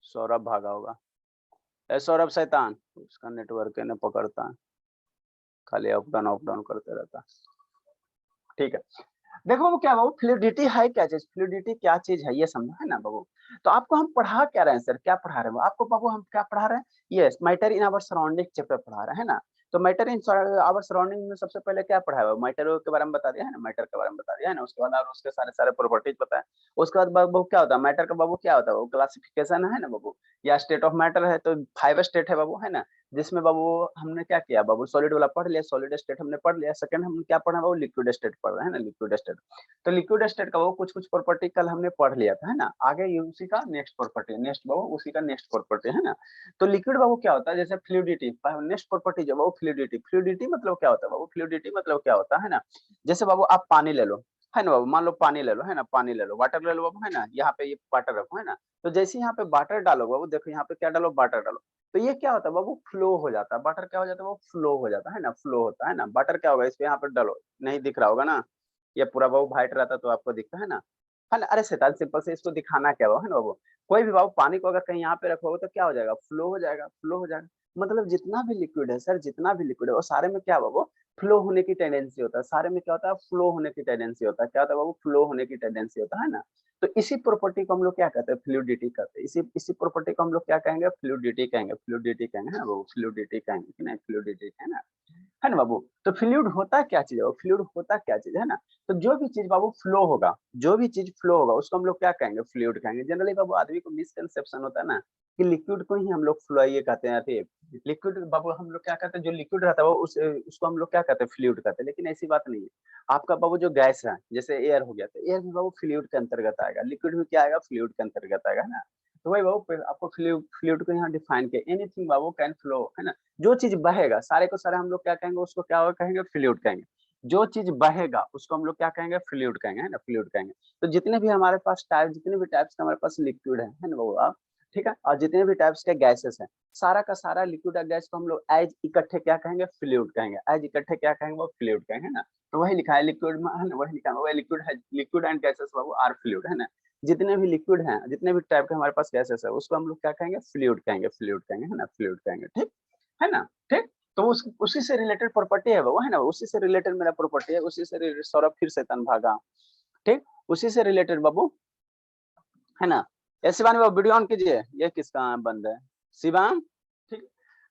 सौरभ भागा होगा। ए सौरभ शैतान, उसका नेटवर्क ने पकड़ता है, खाली अप डाउन करते रहता है। ठीक है, देखो बाबू क्या बाबू फ्लूइडिटी है क्या चीज, फ्लूइडिटी क्या चीज है ये समझा है ना बाबू। तो आपको हम पढ़ा क्या रहे हैं सर, क्या पढ़ा रहे हैं आपको बाबू, हम क्या पढ़ा रहे हैं, yes matter in our surrounding chapter पढ़ा रहे हैं ना। तो मैटर इन आवर सराउंडिंग में सबसे पहले क्या पढ़ाया, मैटर के बारे में बता दिया है ना, मैटर के बारे में बता दिया है ना, उसके बाद और उसके सारे सारे प्रॉपर्टीज बताए। उसके बाद बाबू क्या होता है मैटर का, बाबू क्या होता है वो क्लासिफिकेशन है ना बाबू, या स्टेट ऑफ मैटर है, तो 5 स्टेट है बाबू है ना। जिसमें बाबू हमने क्या किया बाबू, सॉलिड वाला पढ़ लिया, सॉलिड स्टेट हमने पढ़ लिया। सेकंड हम क्या पढ़ा बाबू, लिक्विड स्टेट पढ़ रहे हैं ना, लिक्विड स्टेट। तो लिक्विड स्टेट का वो कुछ कुछ प्रॉपर्टी कल हमने पढ़ लिया था है ना, आगे ये उसी का नेक्स्ट प्रॉपर्टी, नेक्स्ट बाबू उसी का नेक्स्ट प्रॉपर्टी है ना। तो लिक्विड बाबू क्या होता है, जैसे फ्लूइडिटी, नेक्स्ट प्रॉपर्टी जो बाबू फ्लूइडिटी, फ्लूइडिटी मतलब क्या होता है बाबू, फ्लूइडिटी मतलब क्या होता है ना। जैसे बाबू आप पानी ले लो है ना बाबू, मान लो पानी ले लो है ना, पानी ले लो, वाटर ले लो बाबू है ना, यहाँ पे ये वाटर रखो है ना। तो जैसे यहाँ पे वाटर डालो बाबू, देखो यहाँ पे क्या डालो, वाटर डालो। तो ये क्या होता है बाबू, फ्लो हो जाता है, वाटर क्या हो जाता है वो फ्लो हो जाता है ना, फ्लो होता है ना। वाटर क्या होगा, इस पे यहाँ पे डालो, नहीं दिख रहा होगा ना, ये पूरा बाबू व्हाइट रहता तो आपको दिखता है ना। अरे शैतान सिंपल से इसको दिखाना क्या है ना बाबू, कोई भी बाबू पानी को अगर कहीं यहाँ पे रखोगे तो क्या हो जाएगा, फ्लो हो जाएगा, फ्लो हो जाएगा। मतलब जितना भी लिक्विड है सर, जितना भी लिक्विड है वो सारे में क्या बाबू, फ्लो होने की टेंडेंसी होता है, सारे में क्या होता है, फ्लो होने की टेंडेंसी होता है, क्या होता है बाबू, फ्लो होने की टेंडेंसी होता है ना। तो इसी प्रॉपर्टी को हम लोग क्या कहते हैं, फ्लूइडिटी कहते हैं। इसी इसी प्रॉपर्टी को हम लोग क्या कहेंगे, फ्लूइडिटी कहेंगे, फ्लूइडिटी कहेंगे है ना बाबू, फ्लूइडिटी कहेंगे कि नहीं, फ्लूइडिटी है ना बाबू। तो फ्लूइड होता क्या चीज है, फ्लूइड होता क्या चीज है ना। तो जो भी चीज बाबू फ्लो होगा, जो भी चीज फ्लो होगा उसको हम लोग क्या कहेंगे, फ्लूइड कहेंगे। जनरली बाबू आदमी को मिसकंसेप्शन होता है ना कि लिक्विड को ही हम लोग फ्लो ये कहते हैं, लिक्विड बाबू हम लोग क्या कहते हैं, जो लिक्विड रहता है वो उसको हम लोग क्या कहते हैं, फ्लूइड कहते हैं। लेकिन ऐसी बात नहीं है। आपका बाबू जो गैस है जैसे एयर हो गया, तो एयर भी बाबू फ्लूइड के अंतर्गत आएगा, लिक्विड भी क्या आएगा, फ्लूइड के अंतर्गत आएगा है ना। तो वही बाबू आपको फ्लूइड फ्लूइड को यहाँ डिफाइन किया, एनीथिंग बाबू कैन फ्लो है ना। जो चीज बहेगा सारे को सारे हम लोग क्या कहेंगे, उसको क्या होगा कहेंगे, फ्लूइड कहेंगे। जो चीज बहेगा उसको हम लोग क्या कहेंगे, फ्लूइड कहेंगे है ना, फ्लूइड कहेंगे। तो जितने भी हमारे पास टाइप, जितने भी टाइप्स का हमारे पास लिक्विड है ना बाबू आप, ठीक है, और जितने भी टाइप्स के गैसेस हैं, सारा का सारा लिक्विड और गैस को हम लोग एज इकट्ठे क्या कहेंगे, फ्लूइड कहेंगे, एज इकट्ठे क्या कहेंगे, वो फ्लूइड कहेंगे है ना। तो वही लिखा है लिक्विड में है ना, वही लिखा है वही लिक्विड है, लिक्विड एंड गैसेस बाबू आर फ्लूइड है ना। जितने भी लिक्विड हैं, जितने भी टाइप के हमारे पास गैसेस है, उसको हम लोग क्या कहेंगे, फ्लूइड कहेंगे, फ्लूइड कहेंगे है ना, फ्लूइड कहेंगे, ठीक है ना, ठीक। तो उसी से रिलेटेड प्रॉपर्टी है वो है ना, उसी से रिलेटेड मेरा प्रॉपर्टी है, उसी से रिलेटेड सौरभ फिर शैतान भागा, ठीक, उसी से रिलेटेड बाबू है ना। ये शिवानी बाबू वीडियो ऑन कीजिए, ये किसका बंद है, शिवान, ठीक।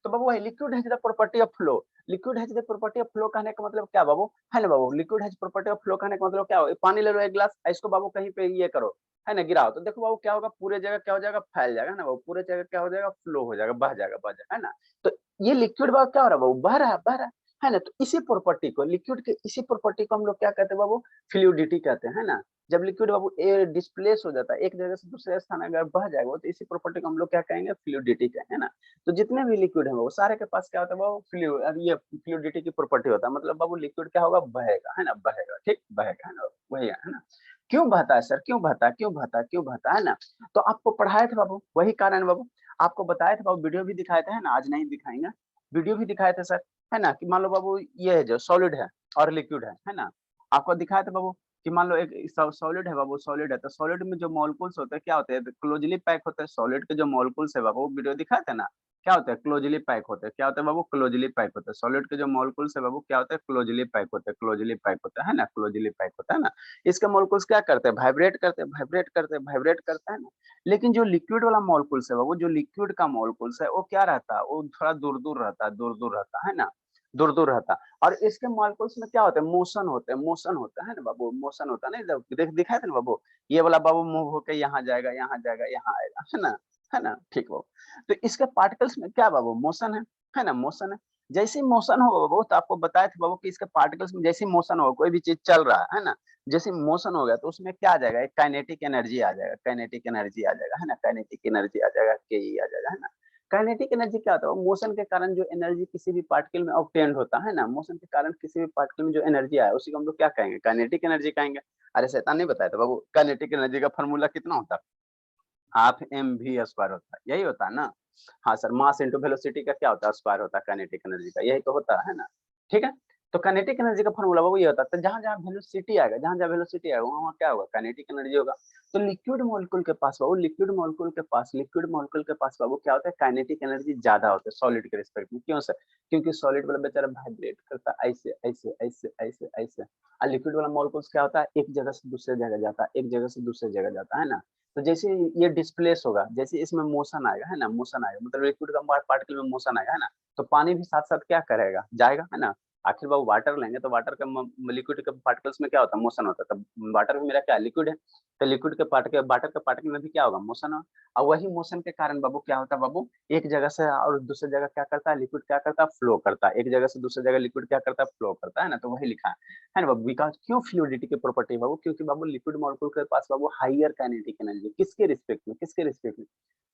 तो बाबू वही liquid has the property of flow, liquid has the property of flow कहने का मतलब क्या बाबू, है ना बाबू, liquid has property of flow कहने का मतलब क्या हो, पानी ले लो एक गिलास, इसको बाबू कहीं पे ये करो है ना, गिराओ, तो देखो बाबू क्या होगा, पूरे जगह क्या हो जाएगा, फैल जाएगा ना बाबू, पूरे जगह क्या हो जाएगा, फ्लो हो जाएगा, बह जाएगा, बह जाएगा है ना। तो ये लिक्विड बाबू क्या हो रहा है बाबू, बह रहा है, बह रहा है ना। तो इसी प्रॉपर्टी को, लिक्विड के इसी प्रॉपर्टी को हम लोग क्या कहते हैं बाबू, फ्लूइडिटी कहते हैं है ना। जब लिक्विड बाबू एयर डिस्प्लेस हो जाता है एक जगह से दूसरे स्थान अगर बह जाएगा, तो इसी प्रॉपर्टी को हम लोग क्या कहेंगे, फ्लूइडिटी कहेंगे है ना। तो जितने भी लिक्विड है वो सारे के पास क्या होता है वो फ्लूइड, ये फ्लूइडिटी की प्रॉपर्टी होता है, मतलब बाबू लिक्विड क्या होगा, बहेगा है ना, बहेगा, ठीक, बहेगा है ना, वही है ना। क्यों बहता है सर, क्यों बहता है, क्यों बहता है, क्यों बहता है ना। तो आपको पढ़ाए थे बाबू, वही कारण बाबू, आपको बताए थे बाबू, वीडियो भी दिखाए थे है ना, आज नहीं दिखाएंगे, वीडियो भी दिखाए थे सर, है ना। कि मान लो बाबू ये है जो सॉलिड है और लिक्विड है ना, आपको दिखाया था बाबू कि मान लो एक सॉलिड है बाबू, सॉलिड है, तो सॉलिड में जो मॉलिक्यूल्स होते हैं क्या होते हैं, क्लोजली पैक होते हैं, सॉलिड के जो मॉलिक्यूल्स है बाबू, वीडियो दिखाया था ना, क्या होता है, क्लोजली पैक होते हैं, क्या होता है बाबू, क्लोजली पैक होते हैं, सॉलिड के जो मॉलिक्यूल्स है बाबू क्या होता है, क्लोजली पैक होते हैं, क्लोजली पैक होता है ना, क्लोजली पैक होता है ना। इसके मॉलिक्यूल्स क्या करते हैं, वाइब्रेट करते हैं, वाइब्रेट करते हैं, वाइब्रेट करते हैं ना। लेकिन जो लिक्विड वाला मॉलिक्यूल्स है बाबू, जो लिक्विड का मॉलिक्यूल्स है वो क्या रहता है, वो थोड़ा दूर दूर रहता है, दूर दूर रहता है ना, दूर दूर रहता है। और इसके मॉलिक्यूल्स में क्या होता है, मोशन होते हैं, मोशन होता है ना बाबू, मोशन होता है ना, दिखाया था ना बाबू, ये वाला बाबू मूव होकर यहाँ जाएगा, यहाँ जाएगा, यहाँ आएगा है ना, है ना, ठीक बाबू। तो इसके पार्टिकल्स में क्या बाबू, मोशन है ना, मोशन है। जैसे मोशन होगा बाबू, तो आपको बताया था बाबू कि इसके पार्टिकल्स में जैसे मोशन होगा, कोई भी चीज चल रहा है ना, जैसे मोशन हो गया तो उसमें क्या आ जाएगा, एक काइनेटिक एनर्जी आ जाएगा, काइनेटिक एनर्जी आ जाएगा है ना, काइनेटिक एनर्जी आ जाएगा, के आ जाएगा है ना। काइनेटिक एनर्जी क्या होता है, मोशन के कारण जो एनर्जी किसी भी पार्टिकल में ऑब्टेन्ड होता है ना, मोशन के कारण किसी भी पार्टिकल में जो एनर्जी आया उसी को हम लोग क्या कहेंगे, काइनेटिक एनर्जी कहेंगे। अरे शैतान नहीं बताया था बाबू, काइनेटिक एनर्जी का फॉर्मूला कितना होता है, हाफ एम वी स्क्वायर होता है, यही होता है ना। हाँ सर, मास इंटू वेलोसिटी का क्या होता है, स्क्वायर होता है काइनेटिक एनर्जी का, यही तो होता है ना, ठीक है। तो काइनेटिक एनर्जी का फॉर्मूला वो ये होता है, तो जहां जहां वेलोसिटी आएगा, जहां जहां वेलोसिटी आएगा वहां क्या होगा, काइनेटिक एनर्जी होगा। तो लिक्विड मॉलिक्यूल के पास बाबू, लिक्विड मॉलिक्यूल के पास बाबू क्या होता है, काइनेटिक एनर्जी ज्यादा होता है सॉलिड के रिस्पेक्ट में। क्यों सर? क्योंकि सॉलिड वाला बेचारा वाइब्रेट करता है ऐसे ऐसे ऐसे ऐसे ऐसे, और लिक्विड वाला मॉलिक्यूल्स क्या होता है, एक जगह से दूसरे जगह जाता है, एक जगह से दूसरे जगह जाता है ना। तो जैसे ये डिस्प्लेस होगा, जैसे इसमें मोशन आएगा है ना, मोशन आएगा मतलब लिक्विड का पार्टिकल में मोशन आएगा है ना, तो पानी भी साथ साथ क्या करेगा, जाएगा है ना। आखिर वो वाटर लेंगे तो वाटर का लिक्विड के पार्टिकल्स में क्या होता है, मोशन होता है। तब वाटर भी मेरा क्या लिक्विड है, तो लिक्विड के पार्टिकल, वाटर के पार्टिकल में भी क्या होगा, मोशन होगा। और वही मोशन के कारण बाबू क्या होता है बाबू, एक जगह से और दूसरी जगह क्या करता है, लिक्विड क्या करता है, फ्लो करता है। एक जगह से दूसरी जगह लिक्विड क्या करता है, फ्लो करता है ना। तो वही लिखा है ना बाबू, बिकॉज क्यों फ्लूइडिटी की प्रॉपर्टी बाबू, क्योंकि बाबू लिक्विड मॉलिक्यूल के पास बाबू हाइयर काइनेटिक एनर्जी, किसके रिस्पेक्ट में, किसके रिस्पेक्ट में,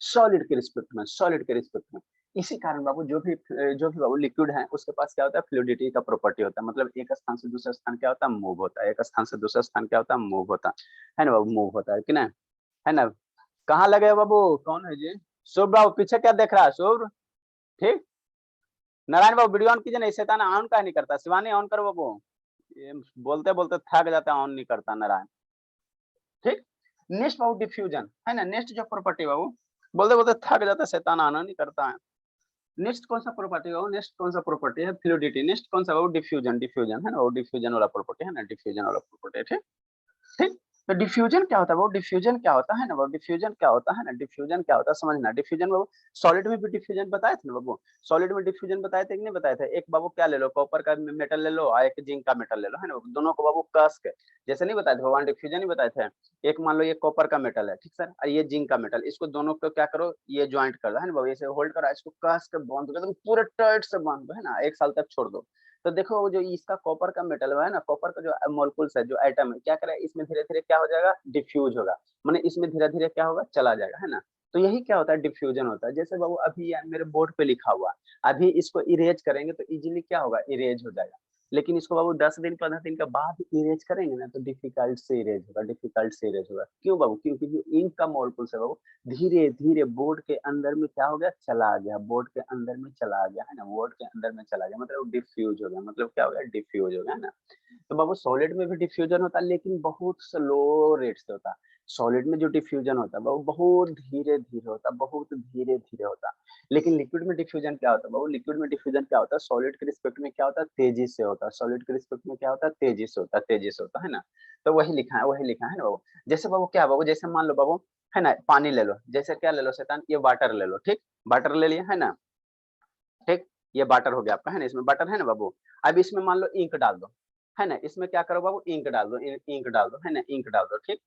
सॉलिड के रिस्पेक्ट में, सॉलिड के रिस्पेक्ट में। इसी कारण बाबू जो भी बाबू लिक्विड है उसके पास क्या होता है, फ्लूइडिटी का प्रॉपर्टी होता है। मतलब एक स्थान से दूसरे स्थान क्या होता है, मूव होता है। एक स्थान से दूसरे स्थान क्या होता है, मूव होता है ना बाबू, मूव होता है कि नहीं, है ना। कहाँ लगे हो बाबू, कौन है जी, शुभ बाबू पीछे क्या देख रहा है, शुभ ठीक। नारायण बाबू वीडियो ऑन कीजिए, नहीं शैतान ऑन का नहीं करता, शिवानी ऑन करो बाबू, ये बोलते बोलते थक जाता है, ऑन नहीं करता नारायण, ठीक। नेक्स्ट बाबू डिफ्यूजन है ना, नेक्स्ट जो प्रॉपर्टी बाबू, बोलते बोलते थक जाता है, शैतान आना नहीं करता है। नेक्स्ट कौन सा प्रॉपर्टी है, नेक्स्ट कौन सा प्रॉपर्टी है, फ्लूइडिटी। नेक्स्ट कौन सा वो, डिफ्यूजन, डिफ्यूजन है ना, वो डिफ्यूजन वाला प्रॉपर्टी है ना, डिफ्यूजन वाला प्रॉपर्टी है, ठीक ठीक। तो डिफ्यूजन क्या होता है वो, डिफ्यूजन क्या होता है ना वो, डिफ्यूजन क्या होता है ना, डिफ्यूजन क्या होता है समझना। डिफ्यूजन बाबू सॉलिड में भी डिफ्यूजन बताए थे ना बाबू, सॉलिड में डिफ्यूजन बताए थे कि नहीं बताए थे। एक बाबू क्या ले लो, कॉपर का मेटल ले लो और एक जिंक का मेटल ले लो, है ना, दोनों को बाबू कस के, जैसे नहीं बताए थे भगवान, डिफ्यूजन ही बताए थे। एक मान लो ये कॉपर का मेटल है, ठीक सर, और ये जिंक का मेटल, इसको दोनों को क्या करो, ये ज्वाइंट कर दो है ना बाबू, ऐसे होल्ड करो, इसको कस के बांध दो, एकदम पूरे टाइट से बांध दो है ना, 1 साल तक छोड़ दो। तो देखो वो जो इसका कॉपर का मेटल है ना, कॉपर का जो मॉलिक्यूल्स है, जो एटम है, क्या करेगा, इसमें धीरे धीरे क्या हो जाएगा, डिफ्यूज होगा, माने इसमें धीरे धीरे क्या होगा, चला जाएगा है ना। तो यही क्या होता है, डिफ्यूजन होता है। जैसे बाबू अभी मेरे बोर्ड पे लिखा हुआ, अभी इसको इरेज करेंगे तो इजीली क्या होगा, इरेज हो जाएगा। लेकिन इसको बाबू 10 दिन 15 दिन के बाद इरेज करेंगे ना, तो डिफिकल्ट से इरेज होगा, डिफिकल्ट से इरेज होगा। क्यों बाबू, क्योंकि जो इंक का मॉलिक्यूल्स है बाबू धीरे धीरे बोर्ड के अंदर में क्या हो गया, चला गया, बोर्ड के अंदर में चला गया है ना, बोर्ड के अंदर में चला गया, मतलब डिफ्यूज हो गया, मतलब क्या हो गया, डिफ्यूज हो गया है ना। तो बाबू सॉलिड में भी डिफ्यूजन होता है, लेकिन बहुत स्लो रेट से होता है। सॉलिड में जो डिफ्यूजन होता है वो बहुत धीरे धीरे होता है, बहुत धीरे धीरे होता है। लेकिन लिक्विड में डिफ्यूजन क्या होता है बाबू, लिक्विड में डिफ्यूजन क्या होता है, सॉलिड के रिस्पेक्ट में क्या होता है, तेजी से होता है। सॉलिड के रिस्पेक्ट में क्या होता है, तेजी से होता है, तेजी से होता है ना। तो वही लिखा है, वही लिखा है ना बाबू। जैसे बाबू क्या बाबू, जैसे मान लो बाबू है ना, पानी ले लो, जैसे क्या ले लो शैतान, ये वाटर ले लो, ठीक, वाटर ले लिया है ना, ठीक। ये वाटर हो गया आपका है ना, इसमें वाटर है ना बाबू। अब इसमें मान लो इंक डाल दो, है ना, इसमें क्या करो बाबू, इंक डाल दो, इंक डाल दो है ना, इंक डाल दो, ठीक।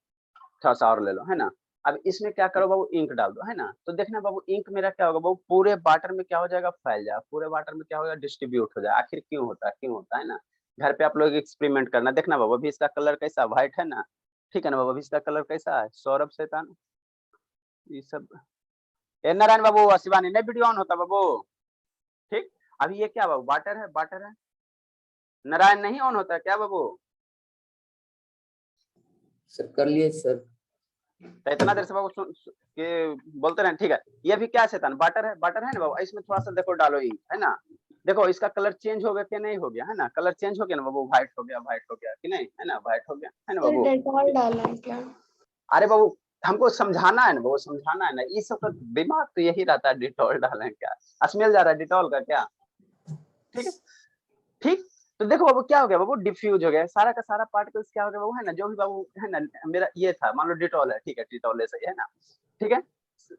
थोड़ा सा और ले लो है ना। अब इसमें क्या करो बाबू, इंक डाल दो है ना। तो देखना बाबू इंक मेरा क्या होगा बाबू, पूरे वाटर में क्या हो जाएगा, फैल जाएगा, पूरे वाटर में क्या होगा, डिस्ट्रीब्यूट हो जाएगा। आखिर क्यों होता है, क्यों होता है ना। घर पे आप लोग एक्सपेरिमेंट करना, देखना बाबू अभी इसका कलर कैसा, व्हाइट है ना, ठीक है ना बाबू, अभी इसका कलर कैसा है, सौरभ शैतान ये सब, ए नारायण बाबू, शिवानी नहीं वीडियो ऑन होता बाबू, ठीक। अभी ये क्या बाबू, वाटर है, वाटर है, नारायण नहीं ऑन होता क्या बाबू, सर कर लिए सर। तो इतना देर से बाबू के बोलते रहे, ठीक है। ये भी क्या है शैतान, वाटर है, वाटर है ना बाबू, इसमें थोड़ा सा देखो डालो इंक है ना। देखो इसका कलर चेंज हो गया कि नहीं हो गया, है ना, कलर चेंज हो गया ना बाबू, व्हाइट हो गया, व्हाइट हो गया कि नहीं, है ना, व्हाइट हो गया है ना बाबू। डेटॉल डाला है क्या? अरे बाबू हमको समझाना है ना बाबू, समझाना है ना, ये सब का दिमाग तो यही रहता है, डिटॉल डालें क्या, स्मेल जा रहा है डिटॉल का क्या, ठीक है, ठीक। तो देखो बाबू क्या हो गया बाबू, डिफ्यूज हो गया, सारा का सारा पार्टिकल्स क्या हो गया बाबू, है ना, जो भी बाबू है ना, मेरा ये था, मान लो डिटॉल है, ठीक है, डिटॉल सही है ना, ठीक है,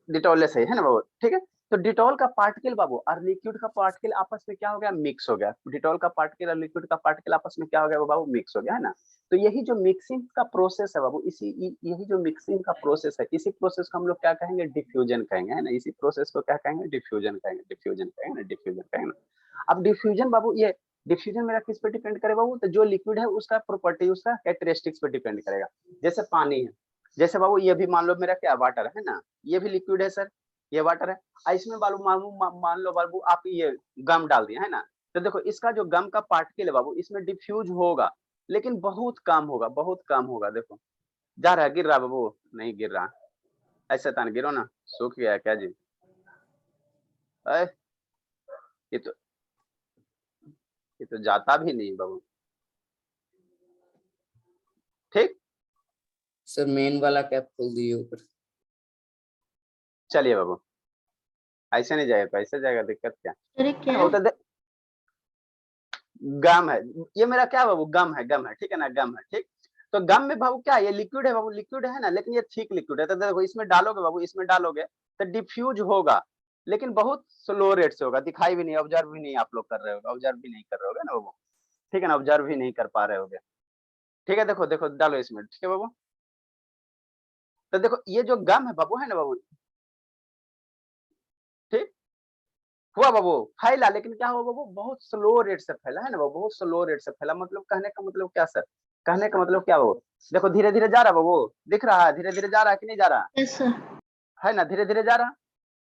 डिटॉल सही है ना बाबू, ठीक है। तो डिटॉल का पार्टिकल बाबू और लिक्विड का पार्टिकल आपस में क्या हो गया, मिक्स हो गया। डिटॉल का पार्टिकल और लिक्विड का पार्टिकल आपस में क्या हो गया बाबू, मिक्स हो गया है ना। तो यही जो मिक्सिंग का प्रोसेस है बाबू, यही जो मिक्सिंग का प्रोसेस है, इसी प्रोसेस को हम लोग क्या कहेंगे, डिफ्यूजन कहेंगे, है ना, इसी प्रोसेस को क्या कहेंगे, डिफ्यूजन कहेंगे, डिफ्यूजन कहेंगे, डिफ्यूजन कहेंगे। अब डिफ्यूजन बाबू, ये डिफ्यूजन मेरा किस पे डिपेंड करेगा बाबू, तो जो लिक्विड है उसका प्रॉपर्टी, उसका कैरेक्टरिस्टिक्स पे डिपेंड करेगा। जैसे पानी है, जैसे बाबू ये भी मान लो मेरा क्या, वाटर है ना, ये भी लिक्विड है सर, ये वाटर है। इसमें बाबू मान लो बाबू आप ये गम डाल दिया है ना, तो देखो इसका जो गम का पार्टिकल है बाबू, इसमें डिफ्यूज होगा, लेकिन बहुत कम होगा, बहुत कम होगा। देखो जा रहा है, गिर रहा बाबू, नहीं गिर रहा, ऐसे तान गिरो ना, सूख गया क्या जी, ये तो ये तो जाता भी नहीं बाबू। ठीक, सर मेन वाला कैप खोल दिए ऊपर। चलिए बाबू, ऐसे नहीं जाएगा, ऐसे जाएगा, दिक्कत क्या अरे है क्या? बाबू? तो गम है, ये मेरा क्या बाबू, गम है, गम है, ठीक है ना, गम है। ठीक, तो गम में बाबू क्या है, ये लिक्विड है बाबू, लिक्विड है ना, लेकिन ये थिक लिक्विड है। तो देखो इसमें डालोगे बाबू, इसमें डालोगे तो डिफ्यूज होगा, लेकिन बहुत स्लो रेट से होगा, दिखाई भी नहीं, ऑब्जर्व भी नहीं आप लोग कर रहे होगे, ऑब्जर्व भी नहीं कर रहे होगे ना बाबू, ठीक है ना, ऑब्जर्व भी नहीं कर पा रहे होगे। ठीक है, देखो देखो डालो इसमें, ठीक है बाबू। तो देखो ये जो गम है बाबू, है ना बाबू, ठीक हुआ बाबू, फैला, लेकिन क्या हुआ बाबू, बहुत स्लो रेट से फैला, है ना बाबू, बहुत स्लो रेट से फैला। मतलब कहने का मतलब क्या सर, कहने का मतलब क्या बाबू, देखो धीरे धीरे जा रहा बाबू, दिख रहा है, धीरे धीरे जा रहा है कि नहीं जा रहा यस सर। है ना, धीरे धीरे जा रहा,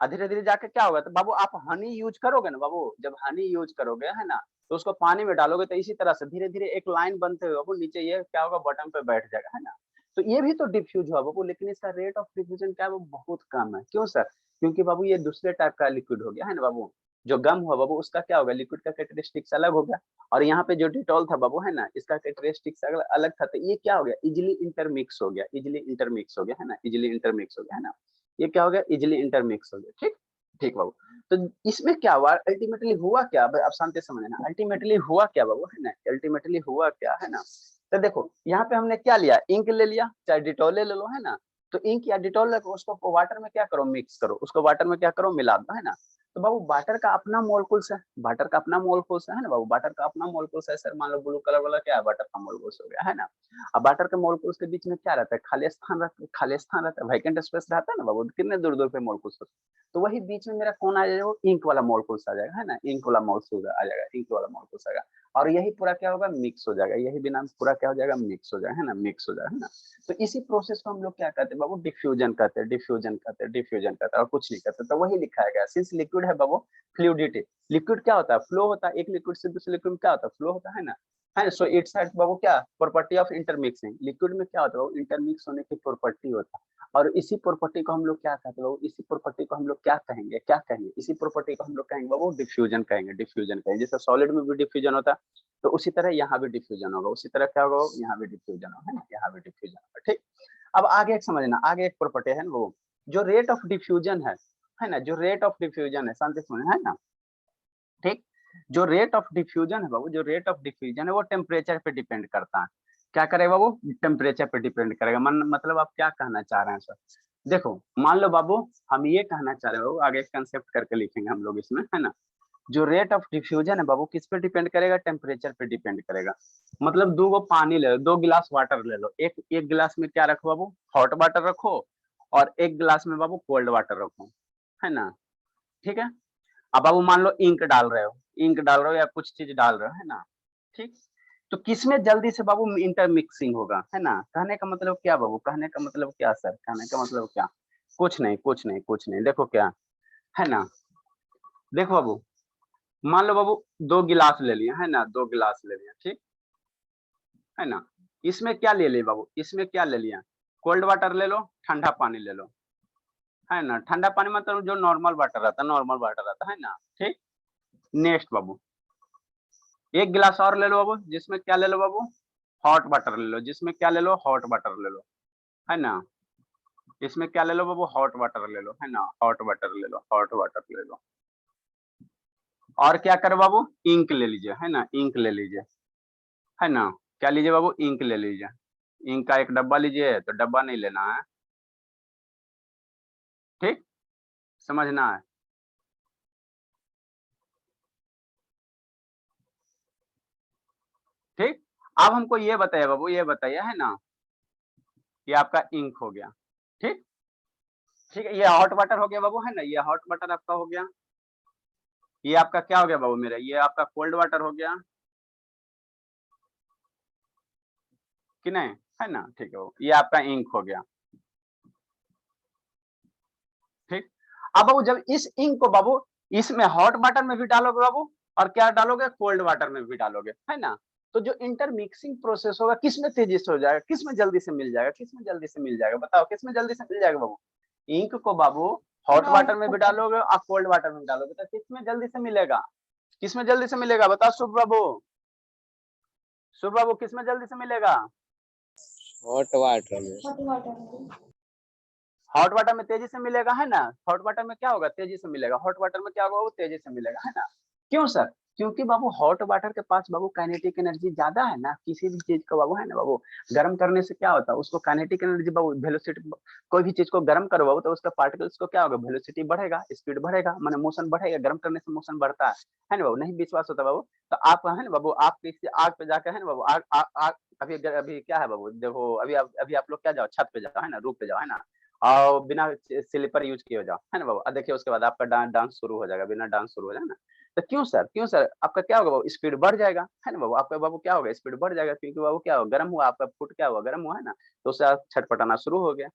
और धीरे धीरे जाके क्या होगा, तो बाबू आप हनी यूज करोगे ना बाबू, जब हनी यूज करोगे, है ना, तो उसको पानी में डालोगे, तो इसी तरह से धीरे धीरे एक लाइन बनते हुए बाबू नीचे ये क्या होगा, बटन पे बैठ जाएगा, है ना। तो ये भी तो डिफ्यूज हुआ बाबू, लेकिन इसका रेट ऑफ डिफ्यूजन क्या है, वो बहुत कम है। क्यों सर? क्योंकि बाबू ये दूसरे टाइप का लिक्विड हो गया, है ना बाबू। जो गम हुआ बाबू, उसका क्या होगा, लिक्विड का कैरेक्टरिस्टिक्स अलग हो गया, और यहाँ पे जो डिटॉल था बाबू, है ना, इसका कैरेक्टरिस्टिक्स अलग था। तो ये क्या हो गया, इजिली इंटरमिक्स हो गया, इजिली इंटरमिक्स हो गया, है ना, इजिली इंटरमिक्स हो गया, है ना, ये क्या हो गया, इजिली इंटरमिक्स हो गया। ठीक, ठीक बाबू। तो इसमें क्या हुआ, अल्टीमेटली हुआ क्या, आप शांति से समझना, अल्टीमेटली हुआ क्या बाबू, है ना, अल्टीमेटली हुआ क्या, है ना। तो देखो यहाँ पे हमने क्या लिया, इंक ले लिया, चाहे डिटॉल ले लो, है ना। तो इंक या डिटॉल लेकर उसको वाटर में क्या करो, मिक्स करो, उसको वाटर में क्या करो, मिला दो, है ना। तो बाबू वाटर का अपना मोलकुल्स है, वाटर का अपना मोलकुल्स है ना बाबू, वाटर का अपना मोलकुल्स है। सर मान लो ब्लू कलर वाला क्या है, वाटर का मोलकुल्स हो गया, है ना। अब वाटर के मोलकुल्स के बीच में क्या रहता है, खाली स्थान रहता है, खाली स्थान रहता है, वैकेंट स्पेस रहता है ना बाबू, कितने दूर दूर पे मोलकुल्स होते हैं। तो वही बीच में मेरा कौन आ जाएगा, वो इंक वाला मोलकुल्स आ जाएगा, है ना, इंक वाला मोलकुल्स आ जाएगा, इंक वाला मोलकुल्स आएगा, और यही पूरा क्या होगा, मिक्स हो जाएगा, यही बिना पूरा क्या हो जाएगा, मिक्स हो जाएगा, है ना, मिक्स हो जाएगा, है ना। तो इसी प्रोसेस को हम लोग क्या कहते हैं बाबू, डिफ्यूजन कहते हैं, डिफ्यूजन कहते हैं, डिफ्यूजन कहते हैं, और कुछ नहीं कहते। तो वही लिखा गया, सिंस लिक्विड है बाबू, फ्लूइडिटी, लिक्विड क्या होता है, फ्लो होता है, एक लिक्विड से दूसरे लिक्विड में क्या होता है, फ्लो होता है ना, है। सो इट्स हैज बाबू क्या, प्रॉपर्टी ऑफ इंटरमिक्सिंग, लिक्विड में क्या होता है बाबू, इंटरमिक्स होने की प्रॉपर्टी होता है। और इसी प्रॉपर्टी को हम लोग क्या कहते हैं बाबू, इसी प्रॉपर्टी को हम लोग क्या कहेंगे, क्या कहेंगे, इसी प्रॉपर्टी को हम लोग कहेंगे बाबू डिफ्यूजन कहेंगे, डिफ्यूजन कहेंगे। जैसे सॉलिड में भी डिफ्यूजन होता है, तो उसी तरह यहाँ भी डिफ्यूजन होगा, उसी तरह क्या होगा, यहाँ भी डिफ्यूजन होगा, है ना, यहाँ भी डिफ्यूजन होगा। ठीक, अब आगे एक समझना, आगे एक प्रॉपर्टी है ना वो, जो रेट ऑफ डिफ्यूजन है ना, जो रेट ऑफ डिफ्यूजन है, शांति सुने, है ना। ठीक, जो रेट ऑफ डिफ्यूजन है बाबू, जो रेट ऑफ डिफ्यूजन है वो टेम्परेचर पे डिपेंड करता है। क्या करेगा बाबू, टेम्परेचर पे डिपेंड करेगा। मतलब आप क्या कहना चाह रहे हैं सर, देखो मान लो बाबू, हम ये कहना चाह रहे हो, आगे कंसेप्ट करके लिखेंगे हम लोग इसमें, है ना। जो रेट ऑफ डिफ्यूजन है बाबू, किस पे डिपेंड करेगा, टेम्परेचर पे डिपेंड करेगा। मतलब दो पानी ले लो, 2 गिलास वाटर ले लो, एक एक गिलास में क्या रखो बाबू, हॉट वाटर रखो, और एक गिलास में बाबू कोल्ड वाटर रखो, है ना। ठीक है, अब बाबू मान लो इंक डाल रहे हो, इंक डाल रहे हो या कुछ चीज डाल रहे हो, है ना। ठीक, तो किसमें जल्दी से बाबू इंटरमिक्सिंग होगा, है ना। कहने का मतलब क्या बाबू, कहने का मतलब क्या सर, कहने का मतलब क्या, कुछ नहीं, कुछ नहीं, कुछ नहीं, देखो क्या है ना, देखो बाबू, मान लो बाबू 2 गिलास ले लिया, है ना, 2 गिलास ले लिया, ठीक है ना। इसमें क्या ले लिया बाबू, इसमें क्या ले लिया, कोल्ड वाटर ले लो, ठंडा पानी ले लो, है ना। ठंडा पानी मतलब जो नॉर्मल वाटर रहता है, नॉर्मल वाटर रहता है ना। ठीक, नेक्स्ट बाबू, एक गिलास और ले लो बाबू, जिसमें क्या ले लो बाबू, हॉट वाटर ले लो, जिसमें क्या ले लो, हॉट वाटर ले लो, है ना। इसमें क्या ले लो बाबू, हॉट वाटर ले लो, है ना, हॉट वाटर ले लो, हॉट वाटर ले लो। और क्या करो बाबू, इंक ले लीजिए, है ना, इंक ले लीजिए, है ना। क्या लीजिए बाबू, इंक ले लीजिए, इंक का एक डब्बा लीजिए, तो डब्बा नहीं लेना है, ठीक, समझना है। ठीक, अब हमको ये बताइए बाबू, ये बताइए, है ना, ये आपका इंक हो गया, ठीक, ठीक है, ये हॉट वाटर हो गया बाबू, है ना, ये हॉट वाटर आपका हो गया। ये आपका क्या हो गया बाबू मेरा, ये आपका कोल्ड वाटर हो गया कि नहीं, है ना। ठीक है बाबू, ये आपका इंक हो गया। ठीक, अब बाबू जब इस इंक को बाबू इसमें हॉट वाटर में भी डालोगे बाबू, और क्या डालोगे, कोल्ड वाटर में भी डालोगे, है ना। तो जो इंटरमिक्सिंग प्रोसेस होगा, किसमें तेजी से हो जाएगा, किसमें जल्दी से मिल जाएगा, किसमें जल्दी से मिल जाएगा, बताओ किसमें जल्दी से मिल जाएगा बाबू। इंक को बाबू हॉट वाटर में भी डालोगे और कोल्ड वाटर में भी डालोगे, तो किसमें जल्दी से मिलेगा, किसमें जल्दी से मिलेगा बताओ शुभ बाबू, शुभ बाबू किसमें जल्दी से मिलेगा? हॉट वाटर में। हॉट वाटर में तेजी से मिलेगा है ना, हॉट वाटर में क्या होगा तेजी से मिलेगा, हॉट वाटर में क्या होगा वो तेजी से मिलेगा है ना। क्यों सर? क्योंकि बाबू हॉट वाटर के पास बाबू काइनेटिक एनर्जी ज्यादा है ना, किसी भी चीज को बाबू है ना बाबू, गर्म करने से क्या होता है उसको काइनेटिक एनर्जी बाबू वेलोसिटी, कोई भी चीज को गर्म करो बाबू तो उसका पार्टिकल्स को क्या होगा वेलोसिटी बढ़ेगा, स्पीड बढ़ेगा, माने मोशन बढ़ेगा, गर्म करने से मोशन बढ़ता है ना बाबू, नहीं विश्वास होता बाबू तो आप है ना बाबू, आप किसी आग पे जाकर है ना बाबू, आग आग आग अभी अभी क्या है बाबू देखो, अभी आप लोग क्या जाओ छत पे जाओ है ना, रूफ पे जाओ है ना, और बिना स्लीपर यूज किए हो जाओ है ना बाबू, देखिए उसके बाद आपका डांस शुरू हो जाएगा, बिना डांस शुरू हो जाएगा ना। तो क्यों सर आपका क्या होगा बाबू, स्पीड बढ़ जाएगा है ना बाबू, आपका बाबू क्या होगा स्पीड बढ़ जाएगा, क्योंकि बाबू क्या होगा गर्म हुआ, आपका फुट क्या हुआ गर्म हुआ है ना, तो उससे आप छटपटाना शुरू हो गया।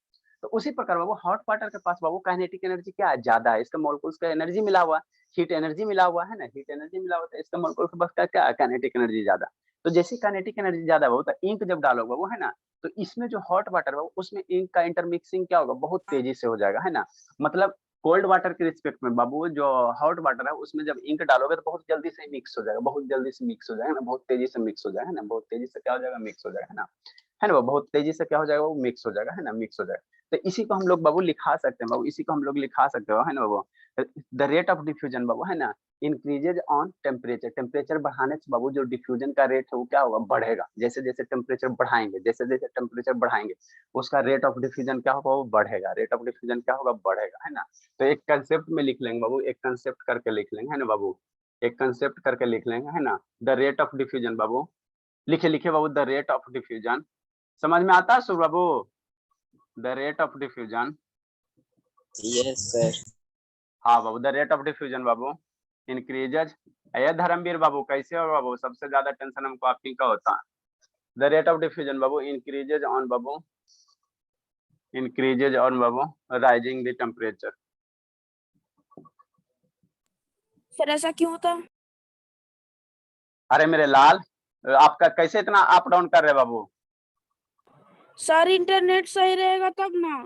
तो उसी प्रकार बाबू हॉट वाटर के पास बाबू काइनेटिक एनर्जी क्या है ज्यादा है, इसका मॉलिक्यूल्स का एनर्जी मिला हुआ, हीट एनर्जी मिला हुआ है ना, हीट एनर्जी मिला हुआ तो इसका मॉलिक्यूल के पास क्या है काइनेटिक एनर्जी ज्यादा। तो जैसे काइनेटिक एनर्जी ज्यादा बाबू तो इंक जब डालोगे बाबू है ना, तो इसमें जो हॉट वाटर है उसमें इंक का इंटरमिक्सिंग क्या होगा बहुत तेजी से हो जाएगा है ना, मतलब कोल्ड वाटर के रिस्पेक्ट में बाबू जो हॉट वाटर है उसमें जब इंक डालोगे तो बहुत जल्दी से मिक्स हो जाएगा, बहुत जल्दी से मिक्स हो जाएगा ना, बहुत तेजी से मिक्स हो जाएगा ना, बहुत तेजी से क्या हो जाएगा मिक्स हो जाएगा है ना, वो बहुत तेजी से क्या हो जाएगा वो मिक्स हो जाएगा है ना, मिक्स हो जाएगा। तो इसी को हम लोग बाबू लिखा सकते हैं बाबू, इसी को हम लोग लिखा सकते हो है ना बाबू, द रेट ऑफ डिफ्यूजन बाबू है ना इंक्रीजेज ऑन टेम्परेचर, टेम्परेचर बढ़ाने से बाबू जो डिफ्यूजन का रेट है वो क्या होगा बढ़ेगा, जैसे जैसे टेम्परेचर बढ़ाएंगे, जैसे जैसे टेम्परेचर बढ़ाएंगे उसका रेट ऑफ डिफ्यूजन क्या होगा वो बढ़ेगा, रेट ऑफ डिफ्यूजन क्या होगा बढ़ेगा है ना। तो एक कंसेप्ट में लिख लेंगे बाबू, एक कंसेप्ट करके लिख लेंगे है ना बाबू, एक कंसेप्ट करके लिख लेंगे है ना, द रेट ऑफ डिफ्यूजन बाबू, लिखे लिखे बाबू द रेट ऑफ डिफ्यूजन, समझ में आता है सुर बाबू, the rate of diffusion. Yes sir. हाँ बाबू द रेट ऑफ डिफ्यूजन बाबू इंक्रीजेज, ये धर्मवीर बाबू कैसे हो बाबू, सबसे ज्यादा टेंशन हमको आप ही का होता है, द रेट ऑफ डिफ्यूजन बाबू increases on Babu, increases on Babu rising the temperature. Sir ऐसा क्यों होता? अरे मेरे लाल आपका कैसे इतना अप डाउन कर रहे बाबू, सर इंटरनेट सही रहेगा तब ना।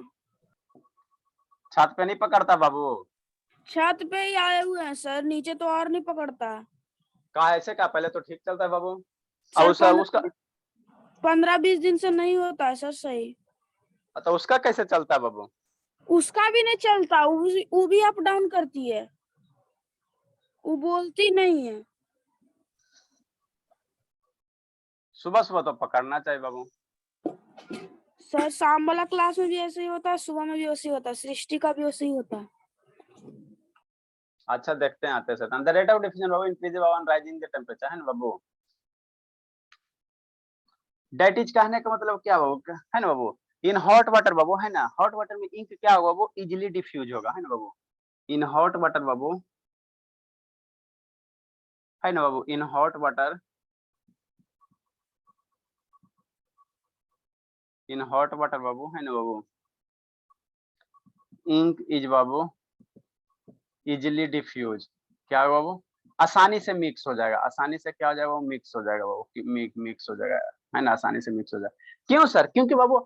छत पे नहीं पकड़ता बाबू, छत पे ही आए हुए हैं सर, नीचे तो और नहीं पकड़ता। कहा ऐसे का पहले तो ठीक चलता है बाबू, सर और उसका 15-20 दिन से नहीं होता है सर सही। तो उसका कैसे चलता है बाबू, उसका भी नहीं चलता, वो भी अप डाउन करती है, वो बोलती नहीं है। सुबह सुबह तो पकड़ना चाहिए बाबू। सर शाम वाला क्लास में भी ऐसे ही होता है, सुबह में भी वैसे ही होता है, सृष्टि का भी वैसे ही होता है। अच्छा देखते हैं आते से, the rate of diffusion Babu increase on rising the temperature है ना बाबू, डेट इज कहने का मतलब क्या बाबू है ना बाबू, इन हॉट वाटर बाबू है ना, हॉट वाटर में इंक क्या होगा वो इजिली डिफ्यूज होगा है ना बाबू, इन हॉट वाटर बाबू है ना बाबू, in hot water, in hot water बाबू है ना बाबू, इंक इज बाबू इजिली डिफ्यूज, क्या होगा बाबू आसानी से मिक्स हो जाएगा, आसानी से क्या हो जाएगा वो मिक्स हो जाएगा बाबू, मिक्स हो जाएगा है ना, आसानी से मिक्स हो जाएगा। क्यों सर? क्योंकि बाबू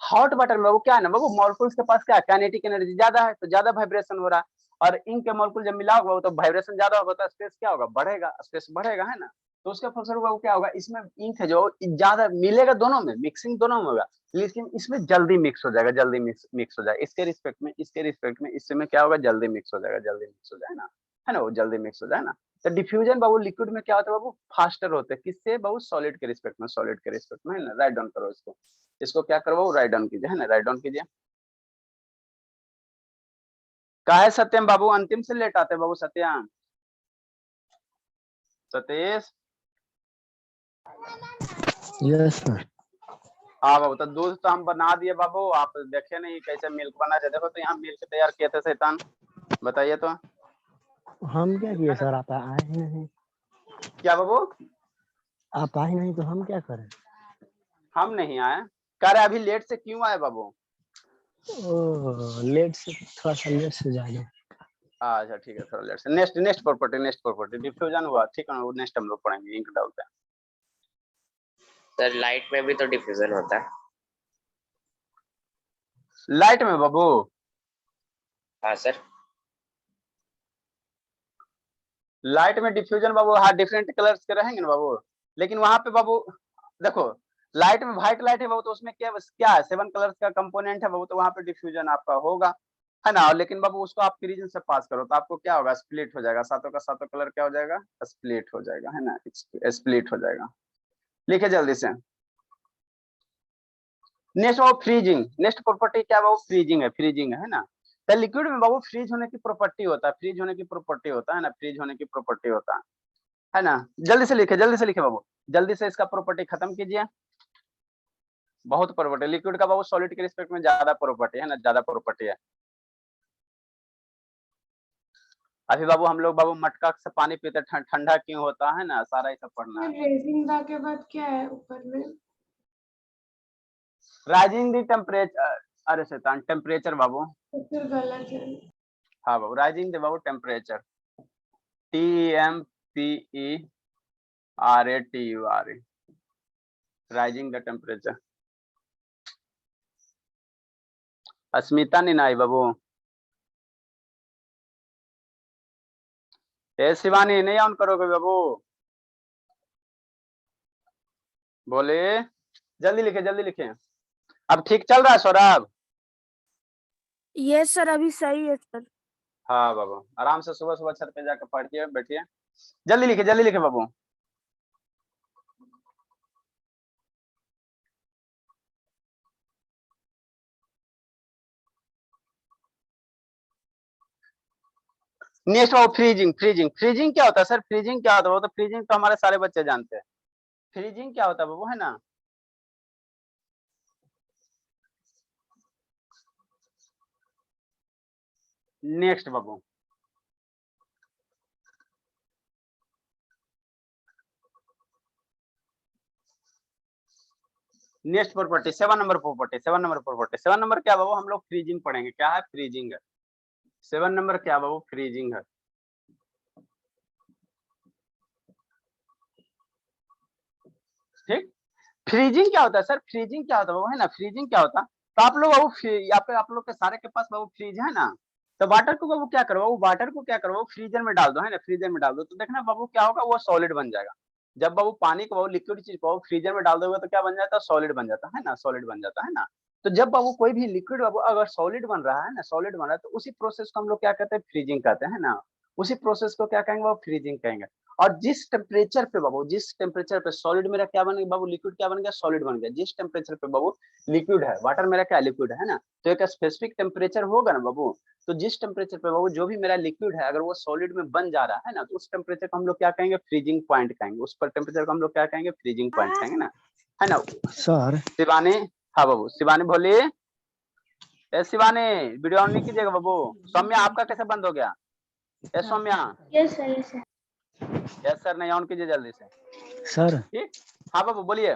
हॉट वाटर में बाबू क्या है ना बाबू, मॉलिक्यूल्स के पास क्या है काइनेटिक एनर्जी ज्यादा है, तो ज्यादा वाइब्रेशन हो रहा है, और इंक के मॉलिक्यूल जब मिला होगा तो वाइब्रेशन ज्यादा होगा तो स्पेस क्या होगा बढ़ेगा, स्पेस बढ़ेगा है ना, तो उसके फलस्वरूप बाबू क्या होगा इसमें इंक है जो ज्यादा मिलेगा, दोनों में मिक्सिंग दोनों में होगा, लेकिन इसमें जल्दी मिक्स हो जाएगा, जल्दी मिक्स हो जाएगा, इसके रिस्पेक्ट में इसमें क्या होगा जल्दी मिक्स हो जाएगा, जल्दी मिक्स हो जाएगा ना है ना, वो जल्दी मिक्स हो जाए ना। तो डिफ्यूजन बाबू लिक्विड में क्या होता है बाबू फास्टर होते हैं, किससे बाबू सॉलिड के रिस्पेक्ट में, सॉलिड के रिस्पेक्ट में है ना, राइट डाउन करो इसको, इसको क्या करो राइट डाउन कीजिए है ना, राइट डाउन कीजिए। काहे सत्यम बाबू अंतिम से लेट आते बाबू, सत्यम सतीश, यस सर। हाँ बाबू तो दूध तो हम बना दिए बाबू, आप देखे नहीं कैसे मिल्क बना रहे, देखो तो यहाँ मिल्क तैयार किए थे शैतान, बताइए तो। हम क्या किए सर, आप आए ही नहीं। क्या बाबू? आप आए नहीं तो हम क्या करें। हम नहीं आए, कह रहे अभी लेट से क्यों आए बाबू? ओह लेट से, थोड़ा सा लेट से जाएंगे। अच्छा ठीक है, थोड़ा लेट से, नेक्स्ट प्रॉपर्टी डिफ्यूजन हुआ, ठीक है ना, वो नेक्स्ट हम लोग पढ़ेंगे, इंक डालते हैं। सर लाइट में भी तो डिफ्यूजन होता है। लाइट में बाबू? हाँ सर। लाइट में डिफ्यूजन बाबू हाँ डिफरेंट कलर्स के रहेंगे ना बाबू, लेकिन वहां पे बाबू देखो लाइट में व्हाइट लाइट है बाबू, तो उसमें क्या है 7 कलर्स का कंपोनेंट है बाबू, तो वहां पे डिफ्यूजन आपका होगा, है ना। और लेकिन बाबू उसको आप प्रिज्म से पास करो तो आपको क्या होगा, स्प्लिट हो जाएगा, सातों का सातों कलर क्या हो जाएगा, स्प्लिट हो जाएगा, है ना, स्प्लिट हो जाएगा। लिखे जल्दी से। नेक्स्ट बाबू फ्रीजिंग, नेक्स्ट प्रॉपर्टी क्या बाबू, फ्रीजिंग है ना। तो लिक्विड में बाबू फ्रीज होने की प्रॉपर्टी होता है, फ्रीज होने की प्रॉपर्टी होता है ना, फ्रीज होने की प्रॉपर्टी होता है ना। जल्दी से लिखे बाबू, जल्दी से इसका प्रॉपर्टी खत्म कीजिए। बहुत प्रॉपर्टी लिक्विड का बाबू सॉलिड के रिस्पेक्ट में ज्यादा प्रॉपर्टी है ना, ज्यादा प्रॉपर्टी है। अभी बाबू हम लोग बाबू मटका से पानी पीते ठंडा क्यों होता है ना, सारा ये सब पढ़ना है। रेजिंग दा के बाद क्या है ऊपर में? राइजिंग द टेम्परेचर, अरे शैतान टेम्परेचर बाबू, तो फिर गलत है। हाँ बाबू राइजिंग द बाबू temperature, TEMPERATURE, rising the temperature. Asmita नहीं ना आई बाबू, ए शिवानी नहीं ऑन करोगे बाबू, बोले जल्दी लिखे। अब ठीक चल रहा है सौरभ? यस सर, अभी सही है सर। हाँ बाबू आराम से सुबह सुबह छत पे जाकर पढ़िए बैठिए, जल्दी लिखे बाबू। नेक्स्ट बाबू फ्रीजिंग क्या होता है सर, फ्रीजिंग क्या होता है, वो तो फ्रीजिंग तो हमारे सारे बच्चे जानते हैं, फ्रीजिंग क्या होता है बाबू, है ना। नेक्स्ट बाबू next property 7 number property, 7 number क्या बाबू, हम लोग फ्रीजिंग पढ़ेंगे, क्या है फ्रीजिंग है। 7 नंबर क्या बाबू, फ्रीजिंग है। ठीक, फ्रीजिंग क्या होता है सर, फ्रीजिंग क्या होता है बाबू, है ना, फ्रीजिंग क्या होता है। तो आप लोग बाबू यहाँ पे आप लोग के सारे के पास बाबू फ्रीज है ना, तो वाटर को बाबू क्या करो, बाबू वाटर को क्या करो, फ्रीजर में डाल दो, है ना, फ्रीजर में डाल दो, तो देखना बाबू क्या होगा, वो सॉलिड बन जाएगा। जब बाबू पानी को बाबू लिक्विड चीज को फ्रीजर में डाल दोगे तो क्या बन जाता है, सॉलिड बन जाता है ना, सॉलिड बन जाता है ना। तो जब बाबू कोई भी लिक्विड बाबू अगर सॉलिड बन रहा है ना, सॉलिड बन रहा है, तो उसी प्रोसेस को हम लोग क्या कहते हैं, फ्रीजिंग कहते हैं ना। उसी प्रोसेस को क्या कहेंगे बाबू, फ्रीजिंग कहेंगे। और जिस टेम्परेचर पे बाबू, जिस टेम्परेचर पे सॉलिड मेरा क्या बन गया बाबू, लिक्विड क्या बन गया, सॉलिड बन गया, जिस टेम्परेचर पे बाबू लिक्विड है, वाटर मेरा क्या लिक्विड है ना, तो एक स्पेसिफिक टेम्परेचर होगा ना बाबू। तो जिस टेम्परेचर पे बाबू जो भी मेरा लिक्विड है अगर वो सॉलिड में बन जा रहा है ना, तो उस टेम्परेचर को हम लोग क्या कहेंगे, फ्रीजिंग पॉइंट कहेंगे, उस पर टेम्परेचर को हम लोग क्या कहेंगे, फ्रीजिंग पॉइंट कहेंगे ना, है ना। सर शिवानी, हाँ बाबू शिवानी बोलिए। शिवानी वीडियो ऑन नहीं कीजिएगा बाबू। सौम्या आपका कैसे बंद हो गया, Saumya? Yes sir, yes sir. Yes sir, नहीं ऑन कीजिए जल्दी से। सर ठीक, हाँ बाबू बोलिए।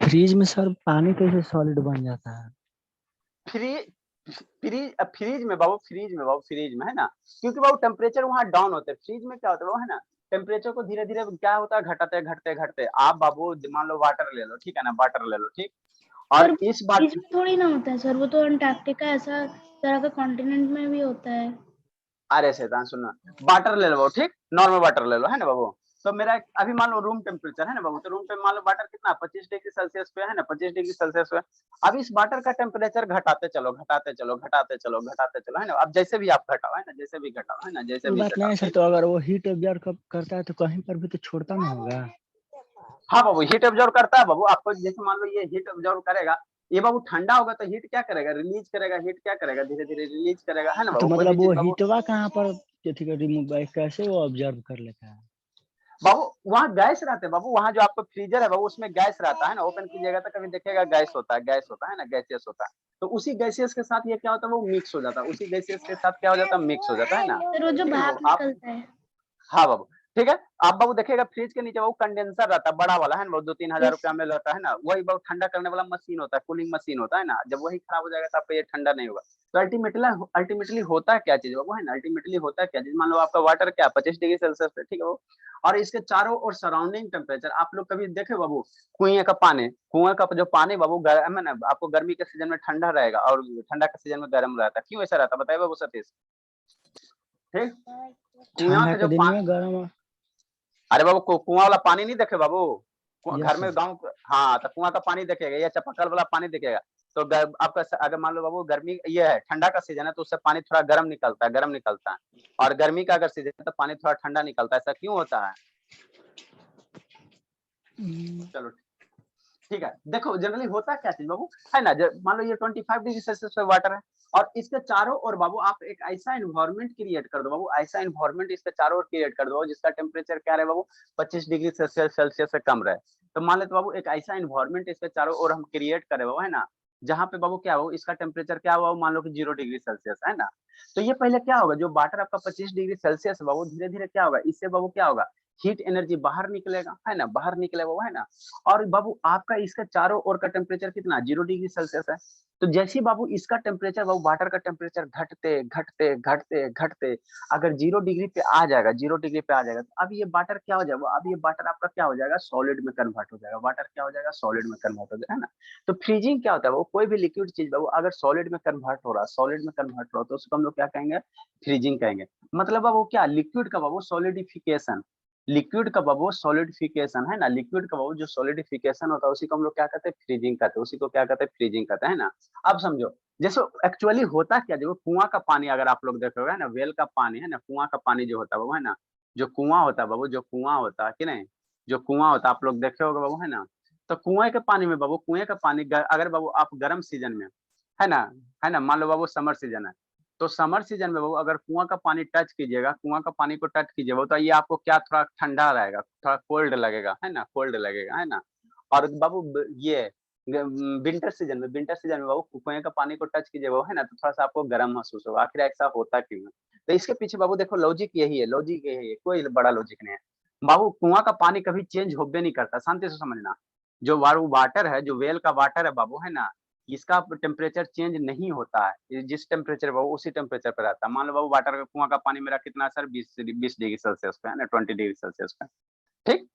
फ्रीज में सर पानी कैसे सॉलिड बन जाता है? फ्रीज में बाबू, फ्रीज में है ना, क्योंकि बाबू टेम्परेचर वहाँ डाउन होते हैं, फ्रीज में क्या होता है वो, है ना, टेम्परेचर को धीरे धीरे क्या होता है, घटते। आप बाबू मान लो वाटर ले लो, ठीक है ना, वाटर ले लो, ठीक। और इस बात फ्रीज में थोड़ी ना होता है सर, वो तो अंटार्कटिका ऐसा तरह का कॉन्टिनेंट में भी होता है। अरे शैतान सुनना, वाटर ले लो बाबू, ठीक, नॉर्मल वाटर ले लो, है ना बाबू। तो मेरा अभी मान लो रूम टेम्परेचर है ना बाबू, तो रूम पे मान लो वाटर कितना 25 डिग्री सेल्सियस पे है ना, 25 डिग्री सेल्सियस पे। अब इस वाटर का टेम्परेचर घटाते चलो, है ना। अब जैसे भी आप घटाओ, है ना, जैसे भी घटाओ, है ना, जैसे कोई भी बात नहीं है सर, घटाओ। तो अगर वो हीट एब्जॉर्ब करता है तो कहीं पर भी तो छोड़ता नहीं होगा। हाँ बाबू हीट एब्जॉर्ब करता है बाबू, आपको जैसे मान लो ये हीट एब्जॉर्ब करेगा, ये बाबू ठंडा होगा तो हीट क्या करेगा, रिलीज करेगा, हीट क्या करेगा, धीरे धीरे रिलीज करेगा, है ना तो बाबू। कोई भी मतलब वो चीज बाबू, हीटवा कहाँ पर रिमूव, कैसे वो ऑब्जर्व कर लेता है? बाबू वहाँ गैस रहते हैं बाबू, वहाँ जो आपका फ्रीजर है बाबू उसमें गैस रहता है ना, ओपन कीजिएगा तो कभी देखिएगा गैस होता है ना, गैसियस होता है। तो उसी गैसियस के साथ ये क्या होता है, वो मिक्स हो जाता है, उसी गैसियस के साथ क्या हो जाता है, मिक्स हो जाता है ना। फिर वो जो ठीक है भाप बाबू, आप, निकलता है। हाँ बाबू ठीक है। आप बाबू देखिएगा फ्रिज के नीचे बाबू कंडेंसर रहता है बड़ा वाला, है ना, 2-3 हजार रुपया में रहता है ना, वही बाबू ठंडा करने वाला मशीन होता है, कूलिंग मशीन होता है ना। जब वही खराब हो जाएगा तो आपका ये ठंडा नहीं होगा। तो अल्टीमेटली होता है क्या चीज बाबू, है ना, अल्टीमेटली होता है क्या चीज, मान लो आपका वाटर क्या 25 डिग्री सेल्सियस पे, ठीक है बाबू। और इसके चारों और सराउंडिंग टेम्परेचर आप लोग कभी देखे बाबू, कुएं का जो पानी बाबू है ना, आपको गर्मी के सीजन में ठंडा रहेगा और ठंडा के सीजन में गर्म रहता है, क्यों ऐसा रहता है बताइए बाबू सतीश? ठीक। कुआं ठंडा का के जो दिन पानी, में गर्म। अरे बाबू कुआं वाला पानी नहीं देखे बाबू, यस घर में सर। गांव, हाँ तो कुआं का पानी देखेगा या चापाकल वाला पानी देखेगा। तो आपका अगर मान लो बाबू गर्मी ये है, ठंडा का सीजन है तो उससे पानी थोड़ा गर्म निकलता है, गर्म निकलता है। और गर्मी का अगर सीजन है तो पानी थोड़ा ठंडा निकलता है। ऐसा क्यों होता है? चलो ठीक है। देखो जनरली होता क्या चीज बाबू है ना, मान लो ये 25 डिग्री सेल्सियस पे वाटर है और इसके चारों ओर बाबू आप एक ऐसा इन्वायरमेंट क्रिएट कर दो बाबू, ऐसा इन्वायरमेंट इसके चारों ओर क्रिएट कर दो जिसका टेम्परेचर क्या रहे बाबू, 25 डिग्री सेल्सियस से कम रहे। तो मान लेते बाबू एक ऐसा इन्वायरमेंट इसके चारों ओर हम क्रिएट करें बाबू, है ना, जहाँ पे बाबू क्या हो, इसका टेम्परेचर क्या हुआ, मान लो कि 0 डिग्री सेल्सियस है ना। तो ये पहले क्या होगा, जो वाटर आपका 25 डिग्री सेल्सियस बाबू, धीरे धीरे क्या होगा, इससे बाबू क्या होगा, हीट एनर्जी बाहर निकलेगा, है ना, बाहर निकलेगा वो, है ना। और बाबू आपका इसका चारों ओर का टेम्परेचर कितना, 0 डिग्री सेल्सियस है। तो जैसे ही बाबू इसका टेम्परेचर बाबू, वाटर का टेम्परेचर घटते घटते घटते घटते अगर 0 डिग्री पे आ जाएगा, 0 डिग्री पे आ जाएगा, तो अब ये वाटर क्या हो जाएगा, अब ये वाटर आपका क्या हो जाएगा, सॉलिड में कन्वर्ट हो जाएगा। वाटर क्या हो जाएगा, सॉलिड में कन्वर्ट हो जाएगा, है ना। तो फ्रीजिंग क्या होता है, वो कोई भी लिक्विड चीज बाबू अगर सॉलिड में कन्वर्ट हो रहा है, सॉलिड में कन्वर्ट हो रहा है, तो उसको हम लोग क्या कहेंगे, फ्रीजिंग कहेंगे। मतलब बाबू क्या, लिक्विड का बाबू सॉलिडिफिकेशन, लिक्विड का बाबू सॉलिडिफिकेशन, है ना, लिक्विड का बाबू जो सॉलिडिफिकेशन होता है उसी को हम लोग क्या कहते हैं, फ्रीजिंग कहते हैं, उसी को क्या कहते हैं, फ्रीजिंग कहते हैं, है ना। अब समझो जैसे एक्चुअली होता क्या, जो कुआं का पानी अगर आप लोग देखोगे ना, वेल का पानी, है ना, कुआं का पानी जो होता है बाबू, है ना, जो कुआं होता है बाबू, जो कुआं होता है कि नहीं, जो कुआं होता है आप लोग देखे होगे बाबू, है ना। तो कुएं के पानी में बाबू, कुएं का पानी अगर बाबू आप गर्म सीजन में, है ना, है ना, मान लो बाबू समर सीजन है, तो समर सीजन में बाबू अगर कुआं का पानी टच कीजिएगा, कुआं का पानी को टच कीजिएगा तो ये आपको क्या, थोड़ा ठंडा रहेगा, थोड़ा कोल्ड लगेगा, है ना, कोल्ड लगेगा, है ना। और बाबू ये विंटर सीजन में, विंटर सीजन में बाबू कुएं का पानी को टच कीजिएगा, है ना, तो थोड़ा सा आपको गर्म महसूस होगा। आखिर ऐसा होता क्यों है? तो इसके पीछे बाबू देखो लॉजिक यही है, लॉजिक यही है, कोई बड़ा लॉजिक नहीं है बाबू। कुआं का पानी कभी चेंज होबे नहीं करता, शांति से समझना। जो वाटर है, जो वेल का वाटर है बाबू, है ना, इसका टेम्परेचर चेंज नहीं होता है, ये जिस टेम्परेचर बाबू उसी टेम्परेचर पे रहता है। मान लो बाबू वाटर का, कुआं का पानी मेरा कितना सर, 20 डिग्री सेल्सियस पे, है ना, 20 डिग्री सेल्सियस पे, ठीक।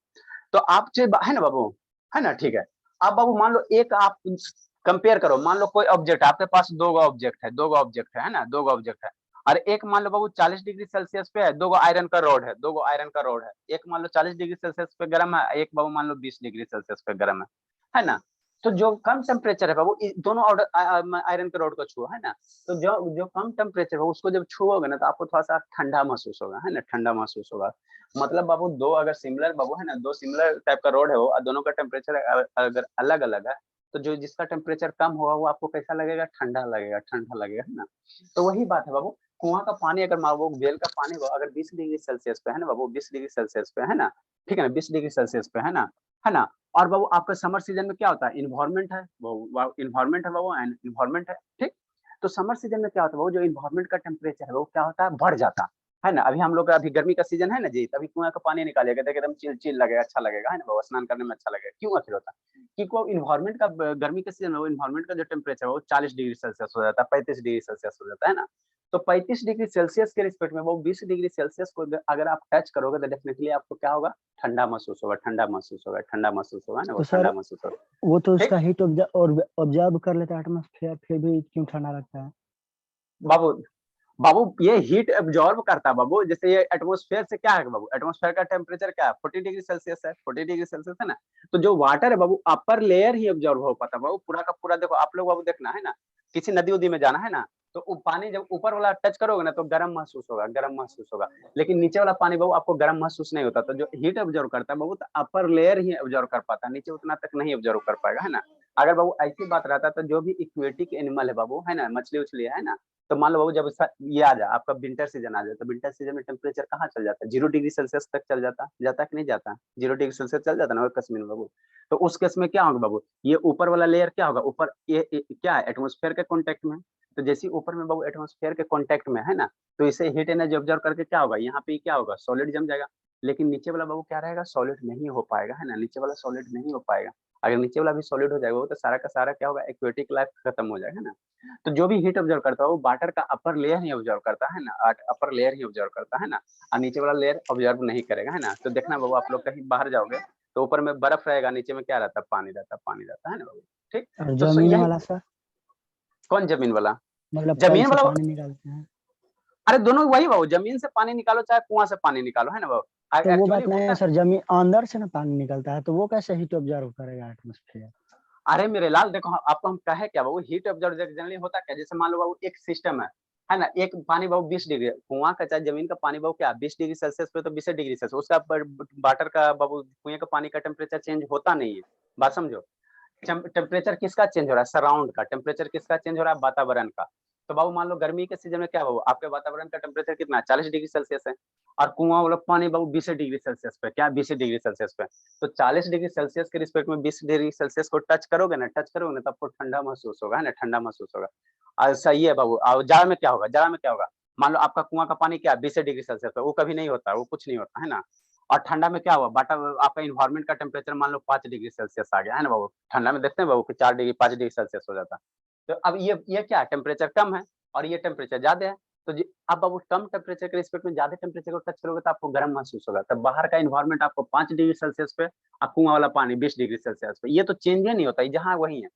तो आप है ना बाबू, है ना, ठीक है। अब बाबू मान लो एक आप कंपेयर करो, मान लो कोई ऑब्जेक्ट, आपके पास दो ऑब्जेक्ट है ना, दो ऑब्जेक्ट है। और एक मान लो बाबू 40 डिग्री सेल्सियस पे है, दो आयरन का रोड है, दो आयरन का रोड है। एक मान लो 40 डिग्री सेल्सियस पे गर्म है, एक बाबू मान लो 20 डिग्री सेल्सियस पे गर्म है ना। तो जो कम टेम्परेचर है बाबू, दोनों आयरन के रोड को छुओ, है ना। तो जो जो कम टेम्परेचर है उसको जब छुओगे ना, तो आपको थोड़ा सा ठंडा महसूस होगा, है ना, ठंडा महसूस होगा। मतलब बाबू दो अगर सिमिलर बाबू, है ना, दो सिमिलर टाइप का रोड है वो, दोनों का टेम्परेचर अगर अलग अलग है, तो जो जिसका टेम्परेचर कम होगा वो आपको कैसा लगेगा, ठंडा लगेगा, ठंडा लगेगा, है ना। तो वही बात है बाबू, कुआं का पानी अगर बाबू, वेल का पानी अगर 20 डिग्री सेल्सियस पे है ना बाबू, 20 डिग्री सेल्सियस पे है ना, ठीक है ना, 20 डिग्री सेल्सियस पे, है ना, है ना। और बाबू आपका समर सीजन में क्या होता है, इन्वायरमेंट है वो, इन्वायरमेंट है बाबू, इन्वायरमेंट है, ठीक। तो समर सीजन में क्या होता है बाबू, जो इन्वायरमेंट का टेम्परेचर है वो क्या होता है, बढ़ जाता है ना। अभी हम लोग का अभी गर्मी का सीजन है ना जी, तभी कुआं का पानी निकालिएगा, देखिए एकदम चिल चिल लगेगा, अच्छा लगेगा, है ना बाबू, स्नान करने में अच्छा लगेगा। क्यों आखिर होता है, क्योंकि वो इन्वायरमेंट का गर्मी के सीजन में वो इन्वायरमेंट का जो टेम्परेचर है वो 40 डिग्री सेल्सियस हो जाता है, 35 डिग्री सेल्सियस हो जाता है ना। तो 35 डिग्री सेल्सियस के रिस्पेक्ट में वो 20 डिग्री सेल्सियस को अगर आप टच करोगे तो डेफिनेटली आपको क्या होगा, ठंडा महसूस होगा, ठंडा महसूस होगा, ठंडा महसूस होगा ना, वो तो सर ठंडा महसूस होगा। वो तो ठीक उसका हीट ऑब्जर्व कर लेता है एटमॉस्फेयर, फिर भी क्यों ठंडा लगता है? बाबू, बाबू ये हीट एब्जॉर्ब करता है बाबू, जैसे ये एटमॉस्फेयर से क्या है बाबू, एटमॉस्फेयर का टेम्परेचर क्या है, 40 डिग्री सेल्सियस है, 40 डिग्री सेल्सियस है ना। तो जो वाटर है बाबू, अपर लेयर ही एब्जॉर्ब हो पाता है बाबू, पूरा का पूरा देखो आप लोग बाबू, देखना है ना, किसी नदी उदी में जाना है ना, तो वो पानी जब ऊपर वाला टच करोगे ना तो गर्म महसूस होगा, गर्म महसूस होगा। लेकिन नीचे वाला पानी बाबू आपको गर्म महसूस नहीं होता। तो जो हीट एब्जॉर्ब करता है बाबू, तो अपर लेयर ही एब्जॉर्ब कर पाता है, नीचे उतना तक नहीं एब्जॉर्ब कर पाएगा, है ना। अगर बाबू ऐसी बात रहता तो जो भी इक्वेटिक एनिमल है बाबू, है ना, मछली उछली है ना, तो मान लो बाबू जब ये आ जाए आपका विंटर सीजन आ जाए, तो विंटर सीजन में टेम्परेचर कहाँ चल जाता है, 0 डिग्री सेल्सियस तक चल जाता जाता कि नहीं जाता, 0 डिग्री सेल्सियस चल जाता ना कश्मीर में बाबू। तो उस केस में क्या होगा बाबू, ये ऊपर वाला लेयर क्या होगा, ऊपर ये क्या है, एटमोस्फेयर के कॉन्टेक्ट में। तो जैसे ऊपर में बाबू एटमोस्फेयर के कॉन्टेक्ट में है ना, तो इसे हीट एनर्जी ऑब्जर्व करके क्या होगा, यहाँ पे क्या होगा, सॉलिड जम जाएगा। लेकिन नीचे वाला बाबू क्या रहेगा, सॉलिड नहीं हो पाएगा, है ना, नीचे वाला सॉलिड नहीं हो पाएगा। अगर नीचे वाला भी सॉलिड हो जाएगा तो सारा का सारा क्या होगा, एक्वेटिक लाइफ खत्म हो जाएगा ना। तो जो भी हीट ऑब्जर्व करता है वो वाटर का अपर लेयर ही ऑब्जर्व करता है ना, अपर लेयर ही ऑब्जर्व करता है ना, और नीचे वाला लेयर ऑब्जर्व नहीं करेगा, है ना। तो देखना बाबू आप लोग कहीं बाहर जाओगे तो ऊपर में बर्फ रहेगा, नीचे में क्या रहता है, पानी रहता है, पानी रहता है ना बाबू, ठीक। और तो जमीन यही, वाला सर, कौन जमीन वाला, मतलब कल जमीन से वाला, पानी निकालते हैं। अरे दोनों वही बाबू, जमीन से पानी निकालो चाहे कुआं से पानी निकालो, है ना बाबू। तो वो बात एक्चुअली नहीं है होता, सर, जमीन अंदर से ना पानी निकलता है, तो वो कैसे हीट ऑब्जर्व करेगा एटमोस्फेयर? अरे मेरे लाल देखो आपको हम कहे क्या बाबू, हीट ऑब्जर्व जनरली होता क्या, जैसे मान लो बाबू एक सिस्टम है ना, एक पानी बाबू 20 डिग्री, कुआं का चाहे जमीन का पानी बाबू क्या 20 डिग्री सेल्सियस पे तो 20 डिग्री सेल्सियस, उसका वाटर का बाबू कुएं का पानी का टेम्परेचर चेंज होता नहीं है, बात समझो। टेम्परेचर किसका चेंज हो रहा है, सराउंड का टेम्परेचर किसका चेंज हो रहा है, वातावरण का। तो बाबू मान लो गर्मी के सीजन में क्या बाबू, आपके वातावरण का टेम्परेचर कितना है, 40 डिग्री सेल्सियस है, और कुआं वाला पानी बाबू 20 डिग्री सेल्सियस पे, क्या 20 डिग्री सेल्सियस पे। तो 40 डिग्री सेल्सियस के रिस्पेक्ट में 20 डिग्री सेल्सियस को टच करोगे ना, तो आपको ठंडा महसूस होगा, है ना, ठंडा महसूस होगा। सही है बाबू। और जाड़ा में क्या होगा, जाड़ा में क्या होगा, मान लो आपका कुआं का पानी क्या 20 डिग्री सेल्सियस पे, वो कभी नहीं होता, वो कुछ नहीं होता, है ना। और ठंडा में क्या हुआ, वाटर आपका इन्वायरमेंट का टेम्परेचर मान लो 5 डिग्री सेल्सियस आ गया, है ना बाबू। ठंडा में देखते हैं बाबू कि 4 डिग्री 5 डिग्री सेल्सियस हो जाता है। तो अब ये क्या टेम्परेचर कम है और ये टेम्परेचर ज्यादा है। तो अब बाबू कम टेम्परेचर के रिस्पेक्ट में ज्यादा टेम्परेचर को टच करोगे तो आपको गर्म महसूस होगा। तब बाहर का इन्वायरमेंट आपको 5 डिग्री सेल्सियस पे और कुआं वाला पानी 20 डिग्री सेल्सियस पे, ये तो चेंज ही नहीं होता, जहाँ वही है।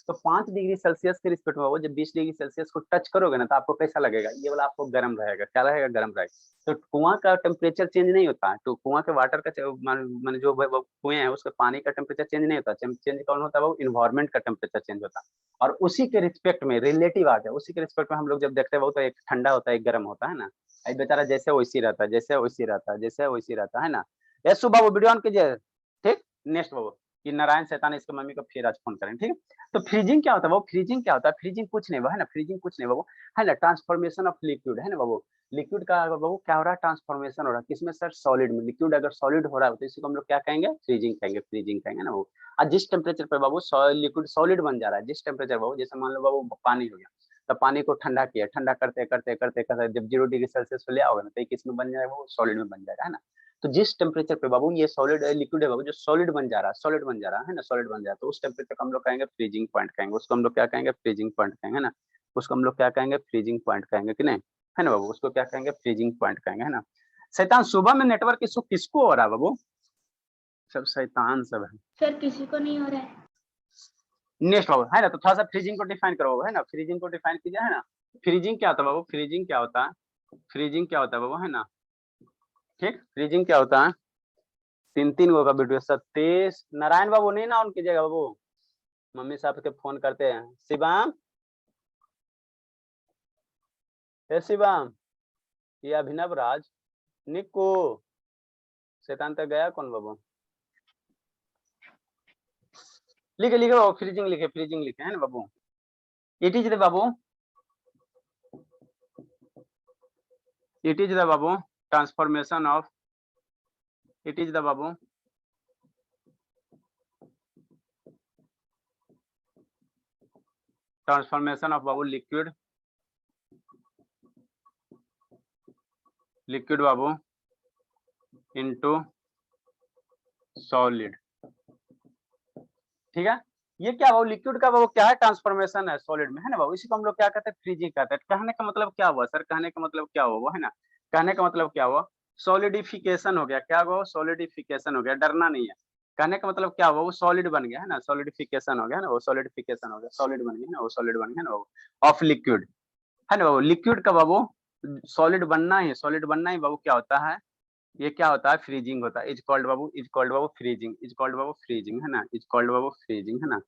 तो 5 डिग्री सेल्सियस के रिस्पेक्ट में वो जब 20 डिग्री सेल्सियस को टच करोगे ना, तो आपको कैसा लगेगा, ये वाला आपको गर्म रहेगा, क्या रहेगा, गर्म रहेगा। तो कुआं का टेम्परेचर चेंज नहीं होता है, तो कुआं के वाटर का मान जो कुएं हैं उसके पानी का टेम्परेचर चेंज नहीं होता, चेंज कौन होता है वो, इन्वायरमेंट का टेम्परेचर चेंज होता है। और उसी के रिस्पेक्ट में रिलेटिव आ गया, उसी के रिस्पेक्ट में हम लोग जब देखते हैं वो तो एक ठंडा होता है एक गर्म होता है ना। एक बेचारा जैसे वैसी रहता है, जैसे वैसी रहता है, जैसे वैसी रहता है ना। ये सुबह वो वीडियो ऑन कीजिए, ठीक। नेक्स्ट बाबू, कि नारायण शैतान इसके मम्मी को फिर आज फोन करें, ठीक है। तो फ्रीजिंग क्या होता है बाबू, फ्रीजिंग क्या होता है, फ्रीजिंग कुछ नहीं है ना, फ्रीजिंग कुछ नहीं बाबू, है ना, ट्रांसफॉर्मेशन ऑफ लिक्विड, है ना बाबू। लिक्विड का बाबू क्या हो रहा है, ट्रांसफॉर्मेशन हो रहा है, किसमें सर, सॉलिड में। लिक्विड अगर सॉलिड हो रहा है तो इसी को हम लोग क्या कहेंगे, फ्रीजिंग कहेंगे, फ्रीजिंग कहेंगे ना बाबू। और जिस टेम्परेचर पे बाबू लिक्विड सॉलिड बन जा रहा है, जिस टेम्परेचर बाबू, जैसे मान लो बाबू पानी हो गया, तो पानी को ठंडा किया, ठंडा करते करते करते करते जब 0 डिग्री सेल्सियस पे ले आओगे ना, तो किस में बन जाएगा वो, सॉलिड में बन जाएगा, है ना। तो जिस टेम्परेचर पे बाबू ये सॉलिड लिक्विड है बाबू, जो सॉलिड बन जा रहा है, सॉलिड बन जा रहा है ना, सॉलिड बन जा रहा है, तो उस टेम्परेचर को हम लोग कहेंगे फ्रीजिंग पॉइंट कहेंगे, उसको हम लोग क्या कहेंगे, फ्रीजिंग पॉइंट कहेंगे, है ना। उसको हम लोग क्या कहेंगे, फ्रीजिंग पॉइंट कहेंगे कि नहीं, है ना बाबू, उसको क्या कहेंगे, फ्रीजिंग पॉइंट कहेंगे, है ना। शैतान सुबह में नेटवर्क इशू किसको हो रहा है बाबू, सब शैतान सब है। सर किसी को नहीं हो रहा है। नेक्स्ट बाबू, है ना, तो थोड़ा सा फ्रीजिंग को डिफाइन करो, है ना, फ्रीजिंग को डिफाइन कीजिए, है ना। फ्रीजिंग क्या होता है बाबू, फ्रीजिंग क्या होता है, फ्रीजिंग क्या होता है बाबू, है ना। ठीक, फ्रीजिंग क्या होता है, 3 3 गो का वीडियो, सतीश नारायण बाबू नहीं ना ऑन कीजिएगा बाबू, मम्मी साहब के फोन करते हैं। शिवाम, हे शिवाम, ये अभिनव राज, निक्कू, शैतान तक गया कौन बाबू, लिखे लिखे बाबू, फ्रीजिंग लिखे, फ्रीजिंग लिखे, है ना बाबू। इट इज द बाबू, इट इज द बाबू transformation of, it is the बाबू ट्रांसफॉर्मेशन ऑफ बाबू लिक्विड, लिक्विड बाबू इनटू सॉलिड, ठीक है। ये क्या बाबू, लिक्विड का बाबू क्या है, ट्रांसफॉर्मेशन है सॉलिड में, है ना बाबू। इसी को हम लोग क्या कहते हैं, फ्रीजिंग कहते हैं। कहने का मतलब क्या हुआ सर, कहने का मतलब क्या हुआ, है ना, कहने का मतलब क्या हुआ, सॉलिडिफिकेशन हो गया, क्या हुआ, सॉलिडिफिकेशन हो गया, डरना नहीं है। कहने का मतलब क्या हुआ, वो सॉलिड बन गया, है ना, सॉलिडिफिकेशन हो गया ना, वो सॉलिडिफिकेशन हो गया, सॉलिड बन गया ना, वो सॉलिड बन गया ना बाबू, ऑफ लिक्विड, है ना बाबू। लिक्विड का बाबू सॉलिड बनना ही, सॉलिड बनना ही बाबू क्या होता है, ये क्या होता है, फ्रीजिंग होता है। इज कॉल्ड बाबू, is called Babu freezing, is called Babu freezing, है ना, इज कॉल्ड बाबू फ्रीजिंग, है ना।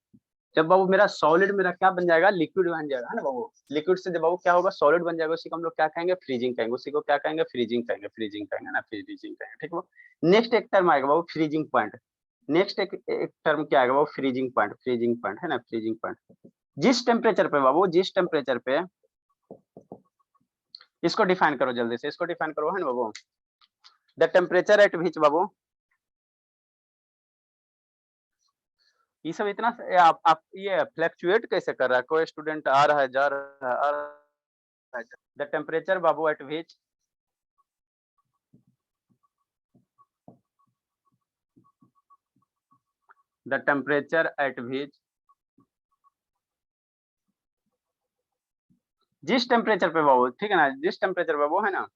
जब बाबू मेरा सॉलिड मेरा क्या बन जाएगा, लिक्विड बन जाएगा, है ना बाबू। लिक्विड से जब बाबू क्या होगा, सॉलिड बन जाएगा, उसी को हम लोग क्या कहेंगे, फ्रीजिंग कहेंगे, उसी को क्या कहेंगे, फ्रीजिंग कहेंगे, फ्रीजिंग कहेंगे ना, फ्रीजिंग कहेंगे, ठीक है। नेक्स्ट एक टर्म आएगा बाबू, फ्रीजिंग पॉइंट। नेक्स्ट एक टर्म क्या आएगा बाबू, फ्रीजिंग पॉइंट, फ्रीजिंग पॉइंट, है ना, फ्रीजिंग पॉइंट। जिस टेम्परेचर पे बाबू, जिस टेम्परेचर पे, इसको डिफाइन करो जल्दी से, इसको डिफाइन करो, है ना बाबू। द टेम्परेचर एट विच बाबू, ये सब इतना आप ये फ्लक्चुएट कैसे कर रहा है, कोई स्टूडेंट आ रहा है जा रहा है, आ रहा है। The temperature Babu eight which, the temperature at विच, जिस टेम्परेचर पे बाबू, ठीक है ना, जिस टेम्परेचर पे वो है ना,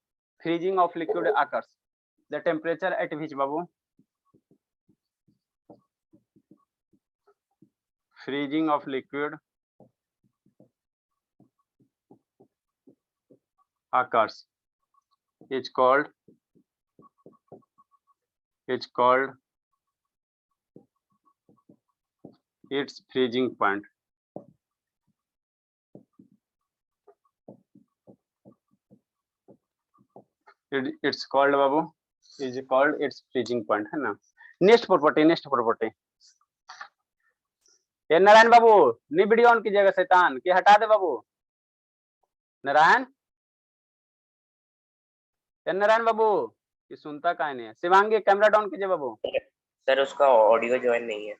freezing of liquid occurs, the temperature at which Babu, freezing of liquid occurs, is called its freezing point. It's called Babu is called its freezing point है ना. नेक्स्ट प्रॉपर्टी ये नारायण बाबू नहीं वीडियो ऑन कीजिएगा शैतान कि हटा दे बाबू. नारायण बाबू ये सुनता काहे नहीं है. शिवांगी कैमरा डाउन कीजिए बाबू. सर उसका ऑडियो ज्वाइन नहीं है.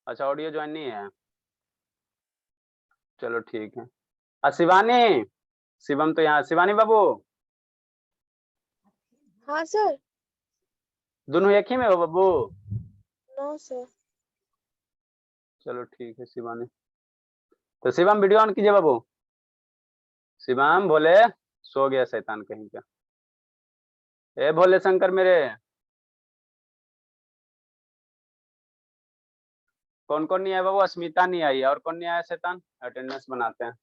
अच्छा ऑडियो ज्वाइन नहीं है. चलो ठीक है. शिवानी शिवम तो यहाँ. शिवानी बाबू हाँ सर. दोनों एक ही में हो बाबू. No sir. चलो ठीक है शिवानी. तो शिवम वीडियो ऑन कीजिए बाबू. शिवम भोले सो गया शैतान कहीं का. ए भोले शंकर मेरे कौन कौन नहीं आया बाबू. अस्मिता नहीं आई और कौन नहीं आया शैतान. अटेंडेंस बनाते हैं.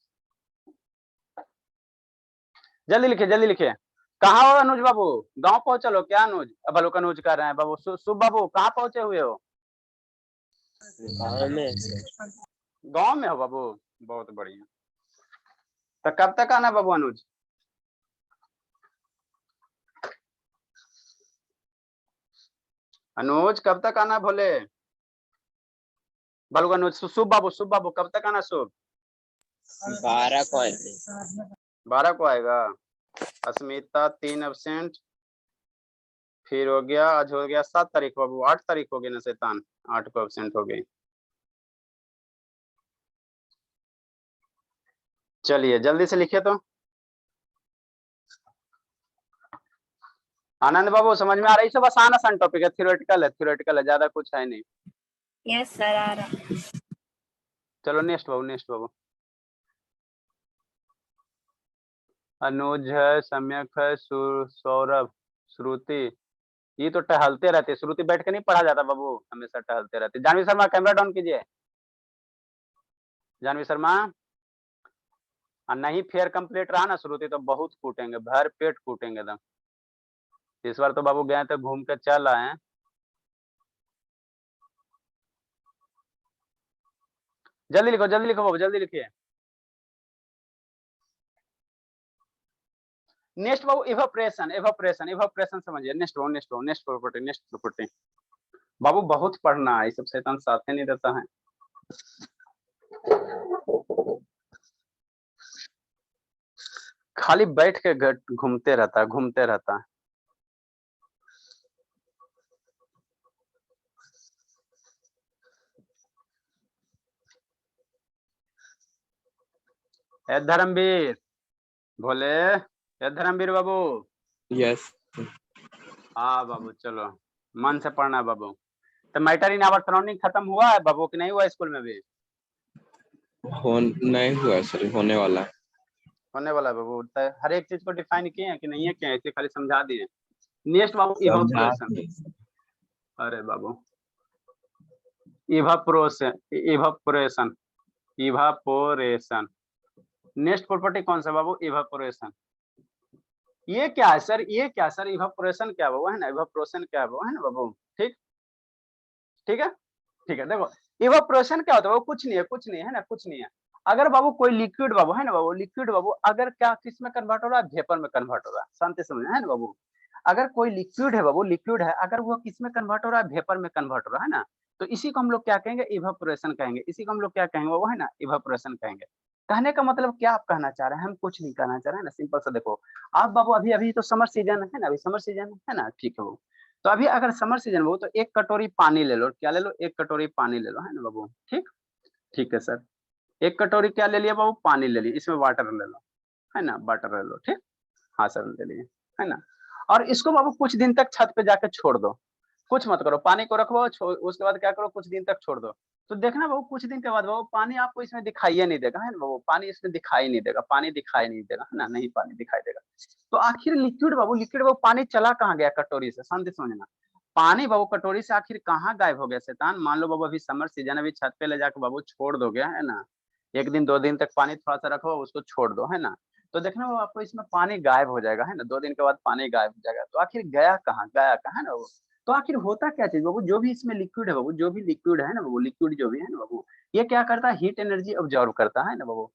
जल्दी लिखिए. कहाँ हो अनुज बाबू. गांव पहुंचल हो क्या अनुज. अब हलो अनुज कर रहे हैं बाबू. शुभ बाबू कहाँ पहुंचे हुए हो. गांव में हो बाबू. बहुत बढ़िया. तो कब तक आना बाबू अनुज. कब तक आना भोले. बालू अनुज. शुभ बाबू कब तक आना. शुभ 12 को आएगा. अस्मिता 3 एब्सेंट. फिर हो गया आज हो गया 7 तारीख बाबू. 8 तारीख हो गई ना शैतान. 8 को एब्सेंट हो गई. चलिए जल्दी से लिखिए तो. आनंद बाबू समझ में आ रही. सब आसान टॉपिक है. थ्योरेटिकल है ज्यादा कुछ है नहीं. यस सर आ रहा. चलो नेक्स्ट बाबू. अनुज है. सम्यक है. सौरभ. श्रुति ये तो टहलते रहते. श्रुति बैठ के नहीं पढ़ा जाता बाबू. हमेशा टहलते रहते. जानवी शर्मा कैमरा डाउन कीजिए. जानवी शर्मा. नहीं फेयर कंप्लीट रहा ना श्रुति तो बहुत कूटेंगे. भर पेट कूटेंगे एकदम. इस बार तो बाबू गए थे घूम के चल आए. जल्दी लिखो बाबू. जल्दी लिखिए. नेक्स्ट बाबू इवापोरेशन समझिए. नेक्स्ट प्रॉपर्टी बाबू बहुत पढ़ना है. सब शैतान साथ नहीं देता है. खाली बैठ के घूमते रहता है. धर्मवीर भोले. धर्मवीर बाबू. यस. हाँ बाबू चलो मन से पढ़ना बाबू. तो मैटर इन आवर सराउंडिंग खत्म हुआ है बाबू कि नहीं हुआ. स्कूल में भी नहीं हुआ सर. होने वाला है बाबू. तो हर एक चीज को डिफाइन किए हैं कि नहीं है क्या. ऐसे खाली समझा दिए. नेक्स्ट बाबू इवापोरेशन. अरे बाबू इवापोरेशन. नेक्स्ट प्रॉपर्टी कौन सा बाबू. इवापोरेशन. ये क्या है सर. इवापोरेशन क्या बाबू है ना. इवापोरेशन क्या है बाबू है ना बाबू. ठीक है. देखो इवापोरेशन क्या होता है. वो कुछ नहीं है. अगर बाबू कोई लिक्विड बाबू है ना बाबू अगर क्या किस में कन्वर्ट हो रहा है. वेपर में कन्वर्ट हो रहा है. शांति समझना है ना बाबू. अगर कोई लिक्विड है अगर वो किस में कन्वर्ट हो रहा है. वेपर में कन्वर्ट हो रहा है ना. तो इसी को हम लोग क्या कहेंगे. इवापोरेशन कहेंगे. इसी को हम लोग क्या कहेंगे वो है ना. इवापोरेशन कहेंगे. कहने का मतलब क्या आप कहना चाह रहे हैं. हम कुछ नहीं कहना चाह रहे हैं ना. सिंपल सा देखो आप बाबू अभी तो समर सीजन है ना. अभी समर सीजन है ना. ठीक है बाबू. तो अभी अगर समर सीजन हो तो 1 कटोरी पानी ले लो. क्या ले लो. 1 कटोरी पानी ले लो है ना बाबू. ठीक है सर. 1 कटोरी क्या ले लिया बाबू. पानी ले लिया. इसमें वाटर ले लो है ना. वाटर ले लो. ठीक. हाँ सर ले लिए है ना. और इसको बाबू कुछ दिन तक छत पे जाके छोड़ दो. कुछ मत करो. पानी को रखो. उसके बाद क्या करो. कुछ दिन तक छोड़ दो. तो देखना बाबू कुछ दिन के बाद बाबू पानी आपको इसमें दिखाई नहीं देगा है ना बाबू. पानी इसमें दिखाई नहीं देगा है ना. नहीं पानी दिखाई देगा. तो आखिर लिक्विड बाबू पानी चला कहाँ गया कटोरी से. शांति समझना. पानी बाबू कटोरी से आखिर कहाँ गायब हो गया शैतान. मान लो बाबू अभी समर सीजन अभी छत पे ले जाकर बाबू छोड़ दोगे है ना. 1 दिन 2 दिन तक पानी थोड़ा सा रखो उसको छोड़ दो है ना. तो देखना वो आपको इसमें पानी गायब हो जाएगा, है ना, 2 दिन के बाद पानी गायब हो जाएगा। तो आखिर गया कहाँ है ना वो। तो आखिर होता क्या चीज बाबू, जो भी इसमें लिक्विड है बाबू, जो भी लिक्विड है ना बाबू, लिक्विड जो भी है ना बाबू, ये क्या करता है, हीट एनर्जी ऑब्जर्व करता है ना बाबू।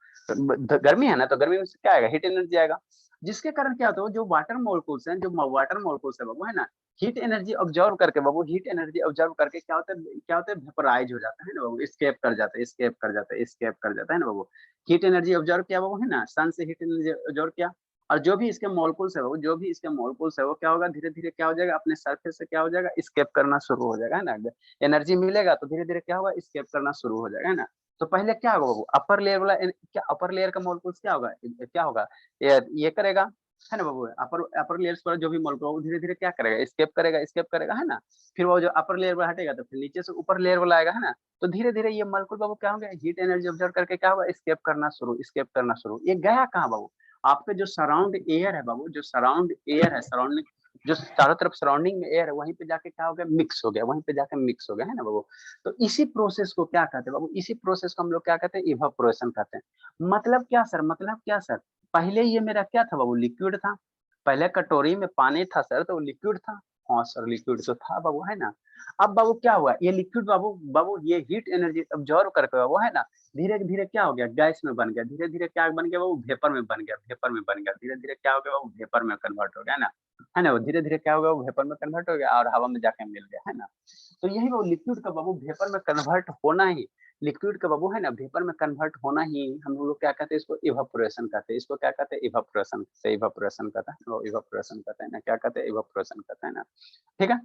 गर्मी है ना, तो गर्मी में से क्या आएगा, हीट एनर्जी आएगा, जिसके कारण क्या होता है, जो वाटर मॉलिक्यूल्स हैं, जो वाटर मॉलिक्यूल्स है बाबू, है ना, हीट एनर्जी ऑब्जर्व करके बाबू, हीट एनर्जी ऑब्जर्व करके क्या होता है वेपराइज हो जाता है ना बाबू, एस्केप कर जाता है, एस्केप कर जाता है, एस्केप कर जाता है ना बाबू। हीट एनर्जी ऑब्जर्व किया बाबू, है ना, सन से हीट एनर्जी ऑब्जर्व किया, और जो भी इसके मॉलिक्यूल्स है बाबू, जो भी इसके मॉलिक्यूल्स है वो क्या होगा, धीरे धीरे क्या हो जाएगा, अपने सरफेस से क्या हो जाएगा, एस्केप करना शुरू हो जाएगा, है ना। एनर्जी मिलेगा तो धीरे धीरे क्या होगा, एस्केप करना शुरू हो जाएगा, है ना। तो पहले क्या होगा बाबू, अपर लेयर वाला क्या, अपर लेयर का मॉलिक्यूल्स क्या होगा, ये करेगा, है ना बाबू, अपर लेयर्स पर जो भी मॉलिक्यूल वो धीरे धीरे क्या करेगा, एस्केप करेगा, है ना। फिर वो जो अपर लेयर वाला हटेगा तो फिर नीचे से ऊपर लेयर वाला आएगा, है ना। तो धीरे धीरे ये मॉलिक्यूल बाबू क्या होंगे, हीट एनर्जी ऑब्जर्व करके क्या होगा, एस्केप करना शुरू। ये गया कहाँ बाबू, आपके जो सराउंड एयर है बाबू, जो सराउंड एयर है, सराउंडिंग जो चारों तरफ सराउंडिंग में एयर है, वहीं पे जाके क्या हो गया, मिक्स हो गया, वहीं पे जाके मिक्स हो गया, है ना बाबू। तो इसी प्रोसेस को क्या कहते हैं बाबू, इसी प्रोसेस को हम लोग क्या कहते हैं, इवापोरेशन कहते हैं। मतलब क्या सर, पहले ये मेरा क्या था बाबू, लिक्विड था, पहले कटोरी में पानी था सर, तो लिक्विड था, हाँ सर लिक्विड तो था बाबू, है ना। अब बाबू क्या हुआ, ये लिक्विड बाबू ये हीट एनर्जी अब्जॉर्व करके बाबू, है ना, धीरे धीरे क्या हो गया, गैस में बन गया, धीरे धीरे क्या बन गया बाबू, वेपर में बन गया, धीरे धीरे क्या हो गया बाबू, वेपर में कन्वर्ट हो गया, है ना, वो धीरे धीरे क्या हो गया, वेपर में कन्वर्ट हो गया और हवा में जाके मिल गया, है ना। तो यही वो लिक्विड का बाबू वेपर में कन्वर्ट होना ही, लिक्विड का बाबू, है ना, वेपर में कन्वर्ट होना ही हम लोग क्या कहते हैं, इसको इवापोरेशन कहते हैं, इसको क्या कहते हैं, इवापोरेशन से इवापोरेशन कहते हैं, इवापोरेशन कहते हैं ना, क्या कहते हैं, इवापोरेशन कहते हैं ना। ठीक है,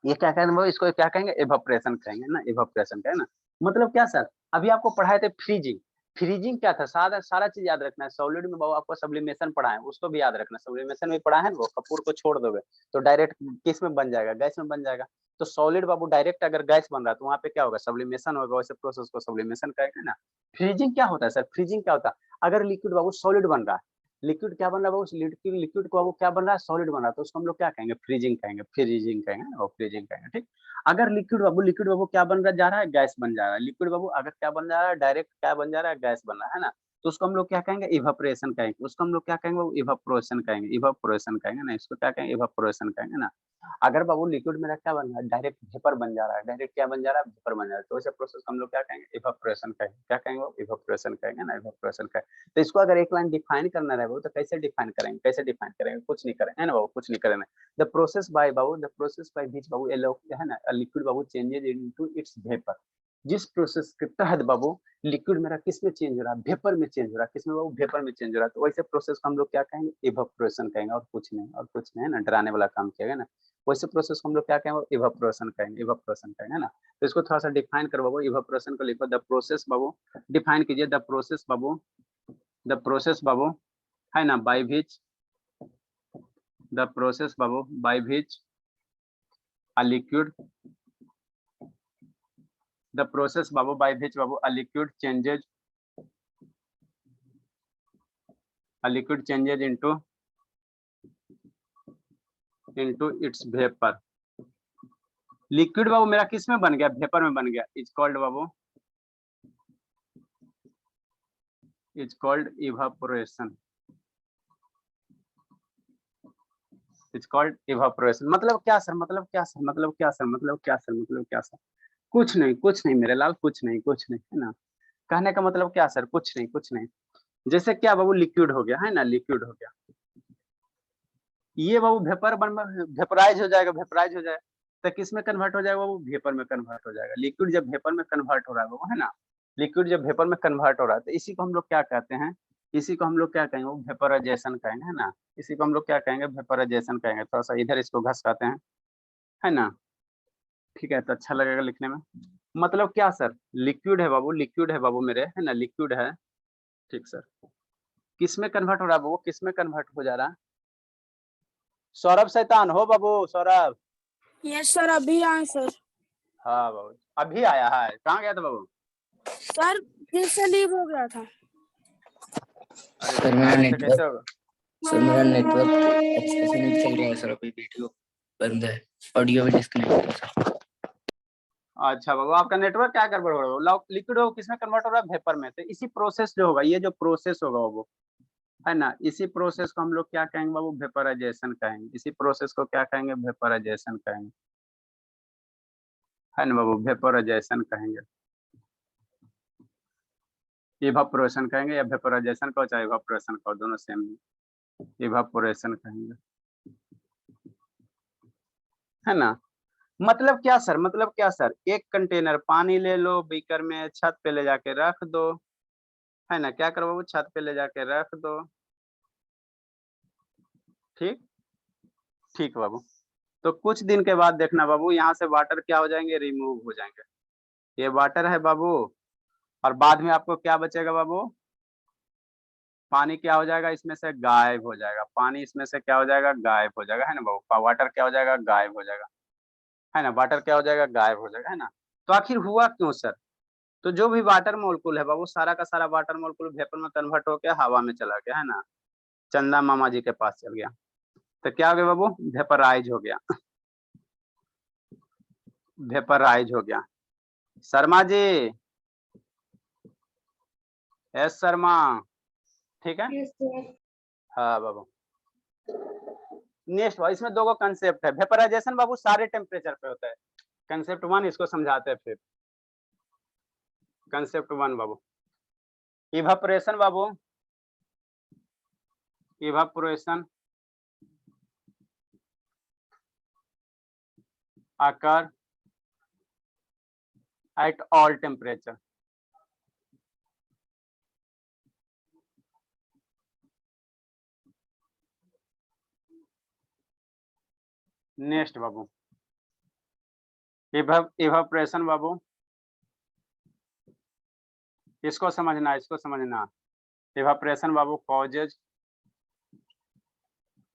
ये क्या कहेंगे वो, इसको क्या कहेंगे, इवापोरेशन कहेंगे ना, इवापोरेशन कहेंगे ना। मतलब क्या सर, अभी आपको पढ़ाए थे फ्रीजिंग, फ्रीजिंग क्या था, सारा चीज याद रखना है। सॉलिड में बाबू आपको सब्लिमेशन पढ़ा है, उसको भी याद रखना, सब्लिमेशन भी पढ़ा है ना, वो कपूर को छोड़ दोगे तो डायरेक्ट किस में बन जाएगा, गैस में बन जाएगा। तो सॉलिड बाबू डायरेक्ट अगर गैस बन रहा है तो वहाँ पे क्या होगा, सब्लिमेशन होगा, वैसे प्रोसेस को सब्लिमेशन कहेंगे ना। फ्रीजिंग क्या होता है सर, फ्रीजिंग क्या होता है, अगर लिक्विड बाबू सॉलिड बन रहा है, लिक्विड क्या बन रहा है बाबू, लिक्विड को वो क्या बन रहा है, सॉलिड बन रहा है, तो उसको हम लोग क्या कहेंगे, फ्रीजिंग कहेंगे, फ्रीजिंग कहेंगे ना, वो फ्रीजिंग कहेंगे। ठीक, अगर लिक्विड बाबू क्या बन रहा जा रहा है, गैस बन जा रहा है, लिक्विड बाबू अगर क्या बन जा रहा है, डायरेक्ट क्या बन जा रहा है, गैस बन रहा है ना, तो उसको हम लोग क्या कहेंगे, इवापोरेशन कहेंगे, उसको हम लोग क्या कहेंगे, वो इवापोरेशन कहेंगे, इवापोरेशन कहेंगे ना, इसको क्या कहेंगे, इवापोरेशन कहेंगे ना। अगर बाबू लिक्विड मेरा क्या बन रहा है, डायरेक्ट वेपर बन जा रहा है, डायरेक्ट क्या बन जा रहा है, वेपर बन जा रहा है, तो वैसे प्रोसेस हम लोग क्या कहेंगे, इवापोरेशन कहेंगे, क्या कहेंगे, इवापोरेशन कहेंगे ना, इवापोरेशन कहेंगे। तो इसको अगर एक लाइन डिफाइन करना रहे बाबू, तो कैसे डिफाइन करेंगे, कुछ नहीं करेंगे, है ना बाबू, कुछ नहीं करेंगे। द प्रोसेस बाय विच बाबू है ना, लिक्विड बाबू चेंजेज इनटू इट्स वेपर, जिस प्रोसेस के तहत बाबू लिक्विड मेरा किस में चेंज हो रहा है, वेपर में चेंज हो रहा है, किसमें बाबू, वेपर में चेंज हो रहा है, तो वैसे प्रोसेस को हम लोग क्या कहेंगे, इवापोरेशन कहेंगे, और कुछ नहीं, है ना, डराने वाला काम किया ना, वैसे प्रोसेस को हम लोग क्या कहेंगे, इवापोरेशन कहेंगे, है ना। तो इसको थोड़ा सा डिफाइन करो बाबू, इवापोरेशन को लिखो, द प्रोसेस बाबू, डिफाइन कीजिए, द प्रोसेस बाबू, है ना, बाय विच, द प्रोसेस बाबू by which a liquid, the process बाबू by which बाबू a liquid changes into its vapor। Liquid बाबू मेरा किस में बन गया, वेपर में बन गया, इज कॉल्ड बाबू, is called evaporation, is called evaporation. मतलब क्या सर, कुछ नहीं मेरे लाल, कुछ नहीं, है ना। कहने का मतलब क्या सर, कुछ नहीं। जैसे क्या बाबू, लिक्विड हो गया, है ना, लिक्विड हो गया, ये बाबू वेपराइज हो जाएगा, तो किस में कन्वर्ट हो जाएगा बाबू, वेपर में कन्वर्ट हो जाएगा। लिक्विड जब वेपर में कन्वर्ट हो रहा है बाबू, है ना, लिक्विड जब वेपर में कन्वर्ट हो रहा है, तो इसी को हम लोग क्या कहते हैं, इसी को हम लोग क्या कहेंगे, वो वेपराइजेशन कहेंगे, है ना, इसी को हम लोग क्या कहेंगे, वेपराइजेशन कहेंगे। थोड़ा सा इधर इसको घसकाते हैं, है ना, ठीक है, तो अच्छा लगेगा लिखने में। मतलब क्या सर, लिक्विड है बाबू मेरे, है ना, लिक्विड है, ठीक सर, किस में कन्वर्ट हो रहा है बाबू, किस में कन्वर्ट हो जा रहा है, सौरभ शैतान हो बाबू, सौरभ। यस सर, अभी आए सर। हाँ बाबू, अभी आया है, कहाँ गया था बाबू, सर फिर से लीव हो गया था। सर मेरा नेटवर्क, सर मेरा नेटवर्क अच्छे से नहीं चल रहा है सर, अभी वीडियो बंद है, ऑडियो भी डिस्कनेक्ट है सर। अच्छा बाबू, आपका नेटवर्क क्या गड़बड़ हो रहा है, लिक्विड हो किसमें कन्वर्ट हो रहा है, वेपर में। तो इसी प्रोसेस जो होगा, ये जो प्रोसेस होगा बाबू, है ना। इसी प्रोसेस को हम लोग क्या कहेंगे बाबू, वेपराइजेशन कहेंगे। इसी प्रोसेस को क्या कहेंगे, वेपराइजेशन कहेंगे, है ना बाबू, वेपराइजेशन कहेंगे। इवापोरेशन कहेंगे या वेपराइजेशन कहो चाहे इवापोरेशन कहो, दोनों सेम है। इवापोरेशन कहेंगे, है ना। मतलब क्या सर, मतलब क्या सर, एक कंटेनर पानी ले लो, बीकर में छत पे ले जाके रख दो, है ना। क्या करो बाबू, छत पे ले जाके रख दो। ठीक ठीक बाबू। तो कुछ दिन के बाद देखना बाबू, यहाँ से वाटर क्या हो जाएंगे, रिमूव हो जाएंगे। ये वाटर है बाबू, और बाद में आपको क्या बचेगा बाबू, पानी क्या हो जाएगा, इसमें से गायब हो जाएगा। पानी इसमें से क्या हो जाएगा, गायब हो जाएगा, है ना बाबू। वाटर क्या हो जाएगा, गायब हो जाएगा, है ना। वाटर क्या हो जाएगा, गायब हो जाएगा, है ना। तो आखिर हुआ क्यों सर, तो जो भी वाटर मोलिक्यूल है बाबू, सारा का सारा वाटर मोलिक्यूल वेपर में कन्वर्ट होकर हवा में चला गया, है ना। चंदा मामा जी के पास चल गया, तो क्या हो गया बाबू, वेपराइज हो गया, वेपराइज हो गया। शर्मा जी, एस शर्मा, ठीक है। हाँ बाबू। नेक्स्ट बाबू, इसमें दो कंसेप्ट है। वेपराइजेशन बाबू सारे टेम्परेचर पे होता है। कंसेप्ट 1 इसको समझाते हैं फिर। कंसेप्ट 1 बाबू, इवापोरेशन बाबू, evaporation occur at all temperature। Next बाबू, इवापोरेशन बाबू, इसको समझना, इसको समझना। इवापोरेशन बाबू कॉजेज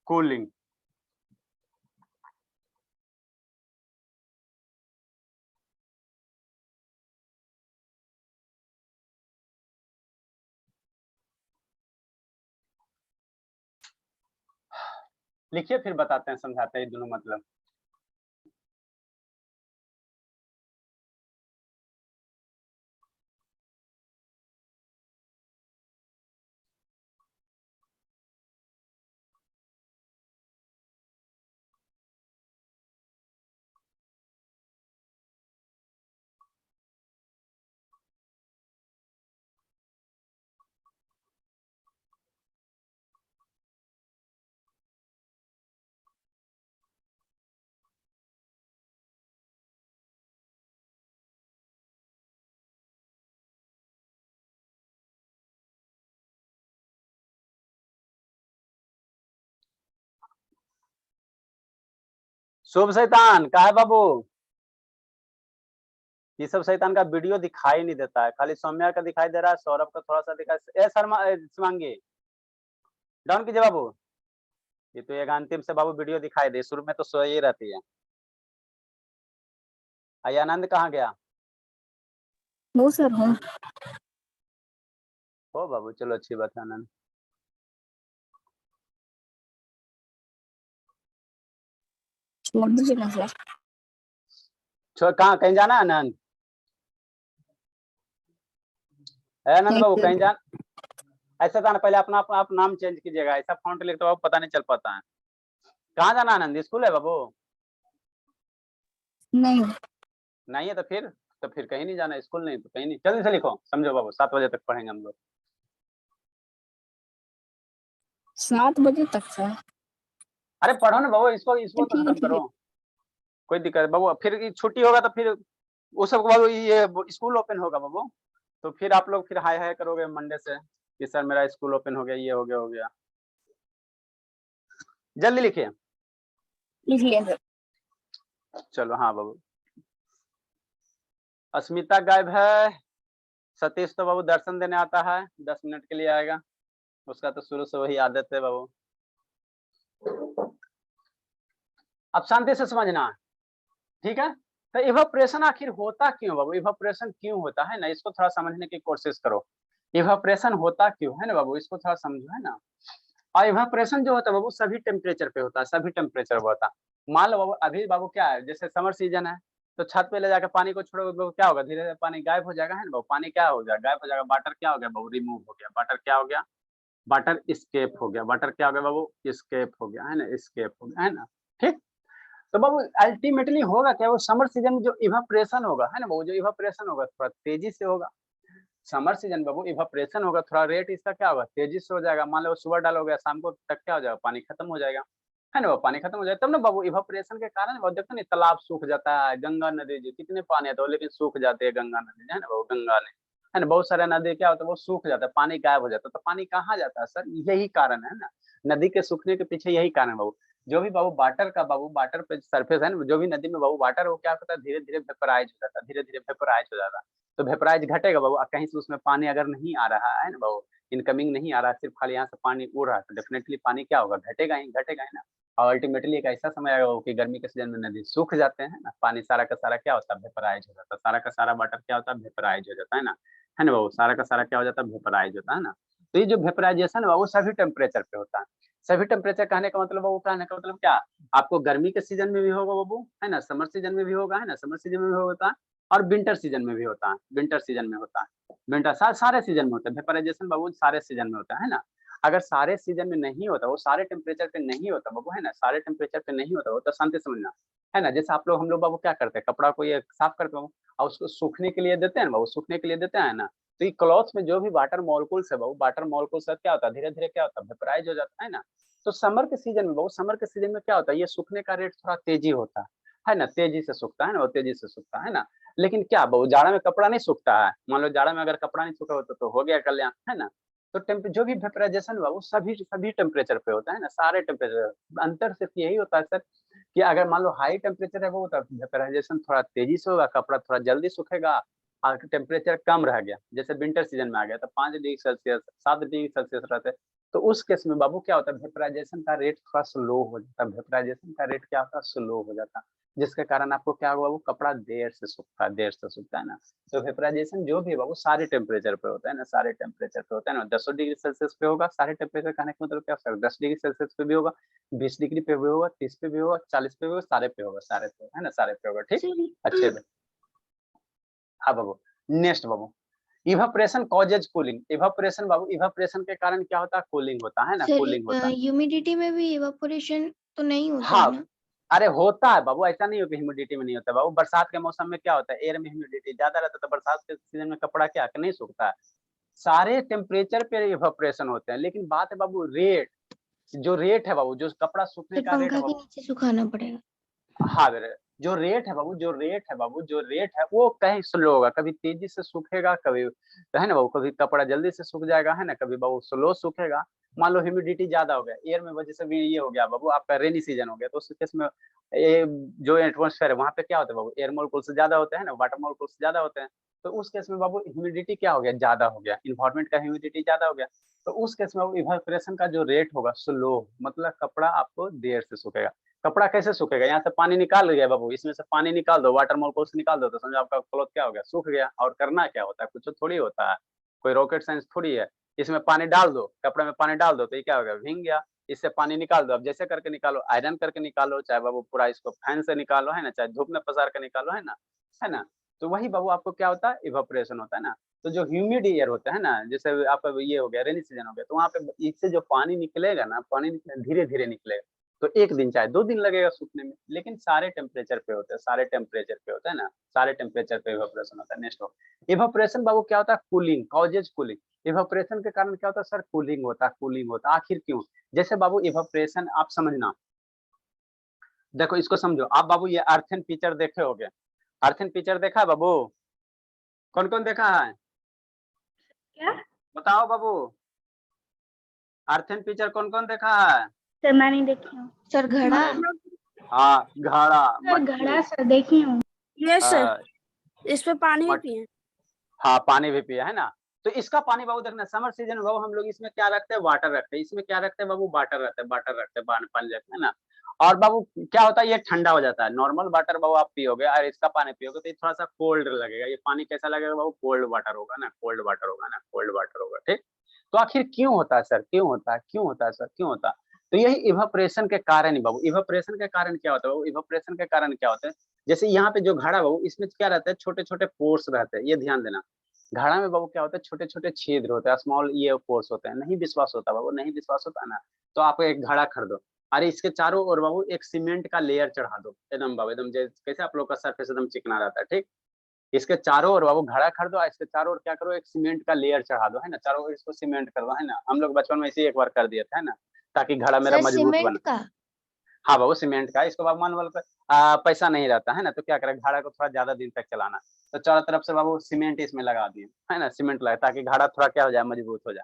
कूलिंग। लिखिए फिर बताते हैं, समझाते हैं दोनों मतलब। शुभ शैतान कहा है बाबू, ये सब शैतान का वीडियो दिखाई नहीं देता है, खाली सौम्या का दिखाई दे रहा है, सौरभ का थोड़ा सा दिखाई। शर्मा, शिवांगी डाउन कीजिए बाबू। ये तो एक अंतिम से बाबू वीडियो दिखाई दे, शुरू में तो सो ही रहती है। आइए आनंद कहाँ गया, नो सर हम हो बाबू, चलो अच्छी बात है आनंद। छोड़ दीजिए ना सर। छोड़, कहाँ कहीं जाना है आनंद, आनंद बाबू कहीं जान, ऐसा था ना, पहले अपना आप नाम चेंज कीजिएगा, ऐसा फॉन्ट लिखते बाबू पता नहीं चल पाता है। कहाँ जाना आनंद, स्कूल है बाबू, नहीं नहीं है तो फिर कहीं नहीं जाना, स्कूल नहीं तो कहीं नहीं। जल्दी से लिखो, समझो बाबू, 7 बजे तक पढ़ेंगे हम लोग। 7 बजे तक सर। अरे पढ़ो ना बाबू, इसको इसको तो ठीक है खत्म ठीक है। करो, कोई दिक्कत बाबू। फिर छुट्टी होगा तो फिर उस सब बाबू ये स्कूल ओपन होगा बाबू, तो फिर आप लोग फिर हाय हाय करोगे मंडे से कि सर मेरा स्कूल ओपन हो गया, ये हो गया, हो गया। जल्दी लिखिए। लिखिए सर। चलो हाँ बाबू, अस्मिता गायब है, सतीश तो बाबू दर्शन देने आता है, 10 मिनट के लिए आएगा, उसका तो शुरू से वही आदत है बाबू। अब शांति से समझना, ठीक है। तो इवापोरेशन आखिर होता क्यों बाबू, इवापोरेशन क्यों होता है ना, इसको थोड़ा समझने की कोशिश करो। इवापोरेशन होता क्यों है ना बाबू, इसको थोड़ा समझो, है ना। और इवापोरेशन जो होता है बाबू सभी टेम्परेचर पे होता है, सभी टेम्परेचर पे होता है। मान लो बाबू अभी बाबू क्या है, जैसे समर सीजन है, तो छत पे ले जाकर पानी को छोड़ोगे बाबू, क्या होगा, धीरे धीरे पानी गायब हो जाएगा, है ना बाबू। पानी क्या हो जाएगा, गायब हो जाएगा, वाटर क्या हो गया बाबू, रिमूव हो गया, वाटर क्या हो गया, वाटर स्केप हो गया, वाटर क्या हो गया बाबू, स्केप हो गया है ना, स्केप हो गया है ना, ठीक। तो बाबू अल्टीमेटली होगा क्या, वो समर सीजन में जो इवापोरेशन होगा है ना बाबू, जो इवापोरेशन होगा थोड़ा तेजी से होगा। समर सीजन बाबू इवापोरेशन होगा, थोड़ा रेट इसका क्या होगा, तेजी से हो जाएगा। मान लो सुबह डालोगे, शाम को तक क्या हो जाएगा, पानी खत्म हो जाएगा है ना, वो पानी खत्म हो जाए तब ना बाबू इवापोरेशन के कारण वो देखो नहीं, तालाब सूख जाता है, गंगा नदी जो कितने पानी आता है लेकिन सूख जाते हैं गंगा नदी है ना बाबू, गंगा ने है ना, बहुत सारे नदी क्या होता है वो सूख जाता है, पानी गायब हो जाता है। तो पानी कहाँ जाता है सर, यही कारण है ना, नदी के सूखने के पीछे यही कारण है बाबू। जो भी बाबू वाटर का बाबू, वाटर पे सरफेस है ना, जो भी नदी में बाबू वाटर वो क्या होता है, धीरे धीरे वेपराइज हो जाता है, धीरे धीरे वेपराइज हो जाता है। तो वेपराइज घटेगा बाबू, कहीं से उसमें पानी अगर नहीं आ रहा है ना बाबू, इनकमिंग नहीं आ रहा, सिर्फ खाली यहाँ से पानी उड़ रहा है, तो डेफिनेटली पानी क्या होगा, घटेगा ही ना। और अल्टीमेटली एक ऐसा समय आएगा कि गर्मी के सीजन में नदी सूख जाते हैं ना, पानी सारा का सारा क्या होता है, वेपराइज हो जाता है, सारा का सारा वाटर क्या होता है, वेपराइज हो जाता है ना बाबू, सारा का सारा क्या हो जाता है, वेपराइज होता है ना। तो ये जो वेपराइजेशन है वो सभी टेम्परेचर पे होता है। सभी टेम्परेचर कहने का मतलब बाबू, कहने का मतलब क्या, आपको गर्मी के सीजन में भी होगा बाबू है ना, समर सीजन में भी होगा है ना, समर सीजन में भी होता है, और विंटर सीजन में भी होता है, विंटर सीजन में होता है, विंटर सारे सीजन में होता है वेपराइजेशन बाबू, सारे सीजन में होता है ना। अगर सारे सीजन में नहीं होता, वो सारे टेम्परेचर पे नहीं होता बाबू है ना, सारे टेम्परेचर पे नहीं होता वो, तो शांति समझना है ना। जैसे आप लोग, हम लोग बाबू क्या करते हैं, कपड़ा को ये साफ करते हो और उसको सूखने के लिए देते हैं ना बाबू, सूखने के लिए देते हैं ना। तो ये क्लॉथ में जो भी वाटर मॉलिक्यूल्स है बाबू, वाटर मॉलिक्यूल्स क्या होता है, धीरे धीरे क्या होता है, वेपराइज हो जाता है ना। तो समर के सीजन में बाबू, समर के सीजन में क्या होता है, ये सूखने का रेट थोड़ा तेजी होता है ना, तेजी से सूखता है ना, वो तेजी से सूखता है ना। लेकिन क्या बाबू, जाड़ा में कपड़ा नहीं सूखता है, मान लो जाड़ा में अगर कपड़ा नहीं सूखा होता तो हो गया कल्याण है ना। तो जो भी वेपराइजेशन हुआ वो सभी सभी टेम्परेचर पे होता है ना, सारे टेम्परेचर। अंतर सिर्फ यही होता है सर कि अगर मान लो हाई टेम्परेचर है वो, तो वेपराइजेशन थोड़ा तेजी से होगा, कपड़ा थोड़ा जल्दी सूखेगा। और टेम्परेचर कम रह गया, जैसे विंटर सीजन में आ गया तो 5 डिग्री सेल्सियस 7 डिग्री सेल्सियस रहते, तो उस केस में बाबू क्या होता है, वेपराइजेशन का रेट थोड़ा स्लो हो जाता है, वेपराइजेशन का रेट क्या होता है, स्लो हो जाता है, जिसके कारण आपको क्या होगा, वो कपड़ा देर से सूखता है, देर से सूखता है ना। तो वेपराइजेशन जो भी है वो सारे टेम्परेचर पे होता है ना, सारे टेम्परेचर पे होता है ना। 10 डिग्री सेल्सियस पे होगा सारे टेम्परेचर, कहने का मतलब क्या होगा, 10 डिग्री सेल्सियस पे भी होगा, 20 डिग्री पे भी होगा, 30 पे भी होगा, 40 पे भी होगा, सारे पे होगा, सारे पे है ना, सारे पे होगा, ठीक अच्छे से। हाँ बाबू, नेक्स्ट बाबू, इवापोरेशन कॉजेज कूलिंग। इवापोरेशन बाबू, इवापोरेशन के कारण क्या होता है, कूलिंग होता है ना, कूलिंग होता है। ह्यूमिडिटी में भी इवापोरेशन तो नहीं होता हाँ, है ना? अरे होता है बाबू, ऐसा नहीं हो कि ह्यूमिडिटी में नहीं होता बाबू। बरसात के मौसम में क्या होता है, एयर में ह्यूमिडिटी ज्यादा रहता है, तो बरसात के सीजन में कपड़ा क्या नहीं सूखता है। सारे टेम्परेचर पे इवापोरेशन होते हैं, लेकिन बात है बाबू रेट, जो रेट है बाबू, जो कपड़ा सूखने फिर का रेट पंखा है के बाबू। नीचे सुखाना पड़ेगा। हाँ बेटे, जो रेट है बाबू, जो रेट है बाबू, जो रेट है वो कहीं स्लो होगा, कभी तेजी से सूखेगा, कभी तो है ना बाबू, कभी कपड़ा जल्दी से सूख जाएगा है ना, कभी बाबू स्लो सूखेगा। मान लो ह्यूमिडिटी ज्यादा हो गया, एयर में वजह से भी ये हो गया बाबू, आपका रेनी सीजन हो गया, तो उस केस में ये जो एटमोस्फेयर है वहाँ पे क्या होता है बाबू, एयर मोलिक्यूल्स ज्यादा होते हैं ना, वाटर मोलिक्यूल्स ज्यादा होते हैं। तो उस केस में बाबू ह्यूमिडिटी क्या हो गया, ज्यादा हो गया, इन्वायरमेंट का ह्यूमिडिटी ज्यादा हो गया। तो उस केस में इवापोरेशन का जो रेट होगा स्लो, मतलब कपड़ा आपको देर से सूखेगा। कपड़ा कैसे सूखेगा, यहाँ से पानी निकाल लिया बाबू, इसमें से पानी निकाल दो, वाटर मोलिक्यूल्स निकाल दो, तो समझो आपका क्लॉथ क्या हो गया, सूख गया। और करना क्या होता है, कुछ थोड़ी होता है, कोई रॉकेट साइंस थोड़ी है। इसमें पानी डाल दो, कपड़े में पानी डाल दो, तो ये क्या हो गया, भींग गया। इससे पानी निकाल दो, अब जैसे करके निकालो, आयरन करके निकालो, चाहे बाबू पूरा इसको फैन से निकालो है ना, चाहे धूप में पसार के निकालो है ना। तो वही बाबू आपको क्या होता है, इवापोरेशन होता है ना। तो जो ह्यूमिड एयर होता है ना, जैसे आपका ये हो गया रेनी सीजन हो गया, तो वहाँ पे इससे जो पानी निकलेगा ना, पानी धीरे धीरे निकलेगा, तो 1 दिन चाहे 2 दिन लगेगा सूखने में, लेकिन सारे टेम्परेचर पे होते हैं, सारे टेम्परेचर पे होता है ना, सारे टेम्परेचर पे इवापोरेशन होता है। नेक्स्ट हो, इवापोरेशन बाबू क्या होता है, कूलिंग, कॉजेज कूलिंग। इवापोरेशन के कारण क्या होता है सर, कूलिंग होता है, कूलिंग होता है। आखिर क्यों, जैसे बाबू इवापोरेशन आप समझना, देखो इसको समझो आप बाबू, ये अर्थन पिक्चर देखे होगे, अर्थन पिक्चर देखा है बाबू, कौन कौन देखा है, क्या? बताओ बाबू, अर्थन पिक्चर कौन कौन देखा है। सर मैं नहीं देखी हूँ। सर घड़ा। हाँ घड़ा, सर घड़ा सर देखी हूँ। यस सर, हाँ, इस पे पानी भी मट- पिए। हाँ पानी भी पिया है ना। तो इसका पानी बाबू देखना, समर सीजन में बाबू हम लोग इसमें क्या रखते हैं, वाटर रखते हैं, इसमें क्या रखते हैं बाबू, वाटर रखते हैं, वाटर रखते हैं, पानी रखते हैं ना। और बाबू क्या होता है, ये ठंडा हो जाता है। नॉर्मल वाटर बाबू आप पियोगे और इसका पानी पियोगे तो ये थोड़ा सा कोल्ड लगेगा। ये पानी कैसा लगेगा बाबू, कोल्ड वाटर होगा ना, कोल्ड वाटर होगा ना, कोल्ड वाटर होगा, ठीक। तो आखिर क्यों होता है सर, क्यों होता है, क्यों होता है सर, क्यों होता है। तो यही इवापोरेशन के कारण ही बाबू। इवापोरेशन के कारण क्या होता है बाबू, इवापोरेशन के कारण क्या होता है, जैसे यहाँ पे जो घड़ा बाबू, इसमें क्या रहता है, छोटे छोटे पोर्स रहते हैं, ये ध्यान देना। घड़ा में बाबू क्या होता है, छोटे छोटे छिद्र होते हैं, स्मॉल ये पोर्स होते हैं। नहीं विश्वास होता बाबू, नहीं विश्वास होता ना, तो आप एक घड़ा खरीदो, अरे इसके चारों ओर बाबू एक सीमेंट का लेयर चढ़ा दो, एकदम बाबू एकदम कैसे आप लोग का सरफेस एकदम चिकना रहता है, ठीक। इसके चारों ओर बाबू घड़ा खरीदो, इसके चारों ओर क्या करो, एक सीमेंट का लेयर चढ़ा दो, है ना, चारों ओर इसको सीमेंट कर दो, है ना। हम लोग बचपन में इसे एक बार कर दिए थे, है ना, ताकि घड़ा मेरा सर मजबूत सीमेंट बने। का? हाँ बाबू सीमेंट का। इसको बाबू मान लो पैसा नहीं रहता है ना, तो क्या करें, घड़ा को थोड़ा ज्यादा दिन तक चलाना, तो चारों तरफ से बाबू सीमेंट इसमें लगा दिए, है ना, सीमेंट लगा, ताकि घड़ा थोड़ा क्या हो जाए, मजबूत हो जाए।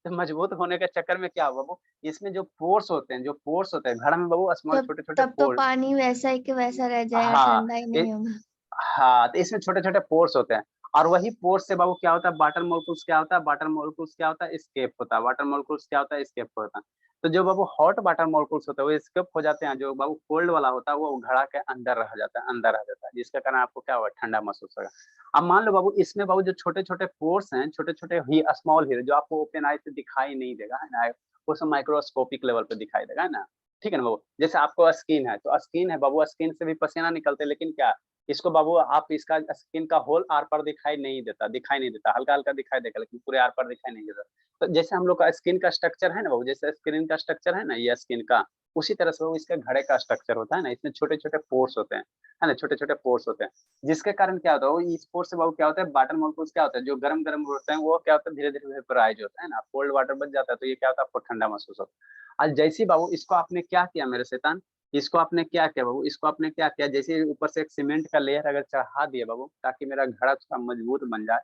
तो मजबूत होने के चक्कर में क्या हुआ बाबू, इसमें जो पोर्स होते हैं, जो पोर्स होते हैं घड़ा में बाबू, स्मॉल तब छोटे छोटे तब तो पोर्स। पानी वैसा ही के वैसा रह जाएगा, हाँ ठंडा ही नहीं होगा। हाँ, तो इसमें छोटे छोटे पोर्स होते हैं, और वही पोर्स से बाबू क्या होता है, वाटर मोलिक्यूल्स क्या होता है, वाटर मोलिक्यूल्स क्या होता है, एस्केप होता है, वाटर मोलिक्यूल्स क्या होता है, एस्केप होता है। तो जो बाबू हॉट वाटर मोलिक्यूल्स होता है वो एस्केप हो जाते हैं, जो बाबू कोल्ड वाला होता है वो घड़ा के अंदर रह जाता है, अंदर रह जाता है, जिसके कारण आपको क्या होगा, ठंडा महसूस होगा। अब मान लो बाबू इसमें बाबू जो छोटे छोटे पोर्स हैं, छोटे छोटे ही स्मॉल हीरे, जो आपको ओपन आई से दिखाई नहीं देगा, है ना, वो सब माइक्रोस्कोपिक लेवल पे दिखाई देगा, है ना, ठीक है ना बाबू। जैसे आपको स्किन है, तो स्किन है बाबू, स्किन से भी पसीना निकलते हैं, लेकिन क्या, इसको बाबू आप इसका स्किन का होल आर पार दिखाई नहीं देता, हल्का हल्का दिखाई देगा, लेकिन पूरे आर पार दिखाई नहीं देता। तो जैसे हम लोग का स्किन का स्ट्रक्चर है ना बाबू, जैसे स्किन का स्ट्रक्चर है ना, ये स्किन का, उसी तरह से वो इसका घड़े का स्ट्रक्चर होता है ना, इसमें छोटे छोटे पोर्स होते हैं, है ना, छोटे छोटे पोर्स होते हैं, जिसके कारण क्या होता है, वो इस पोर्स से बाबू क्या होता है, वाटर मोलिक्यूल्स क्या होता है, जो गर्म गर्म होते हैं वो क्या होता है, धीरे धीरे वेपराइज होता है ना, कोल्ड वाटर बच जाता है, तो ये क्या होता है, आपको ठंडा महसूस होता है। आज जैसे ही बाबू इसको आपने क्या किया मेरे शैतान, इसको आपने क्या किया बाबू, इसको आपने क्या किया, जैसे ऊपर से एक सीमेंट का लेयर अगर चढ़ा दिया बाबू, ताकि मेरा घड़ा थोड़ा मजबूत बन जाए,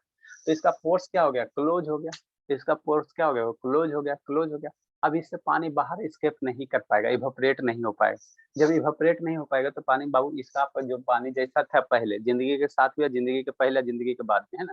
तो इसका पोर्स क्या हो गया, क्लोज हो गया, इसका पोर्स क्या हो गया, वो क्लोज हो गया, क्लोज हो गया। अब इससे पानी बाहर स्केप नहीं कर पाएगा, इवापोरेट नहीं हो पाएगा। जब इवापोरेट नहीं हो पाएगा तो पानी बाबू इसका आपका जो पानी जैसा था पहले, जिंदगी के साथ भी, जिंदगी के पहले, जिंदगी के बाद में, है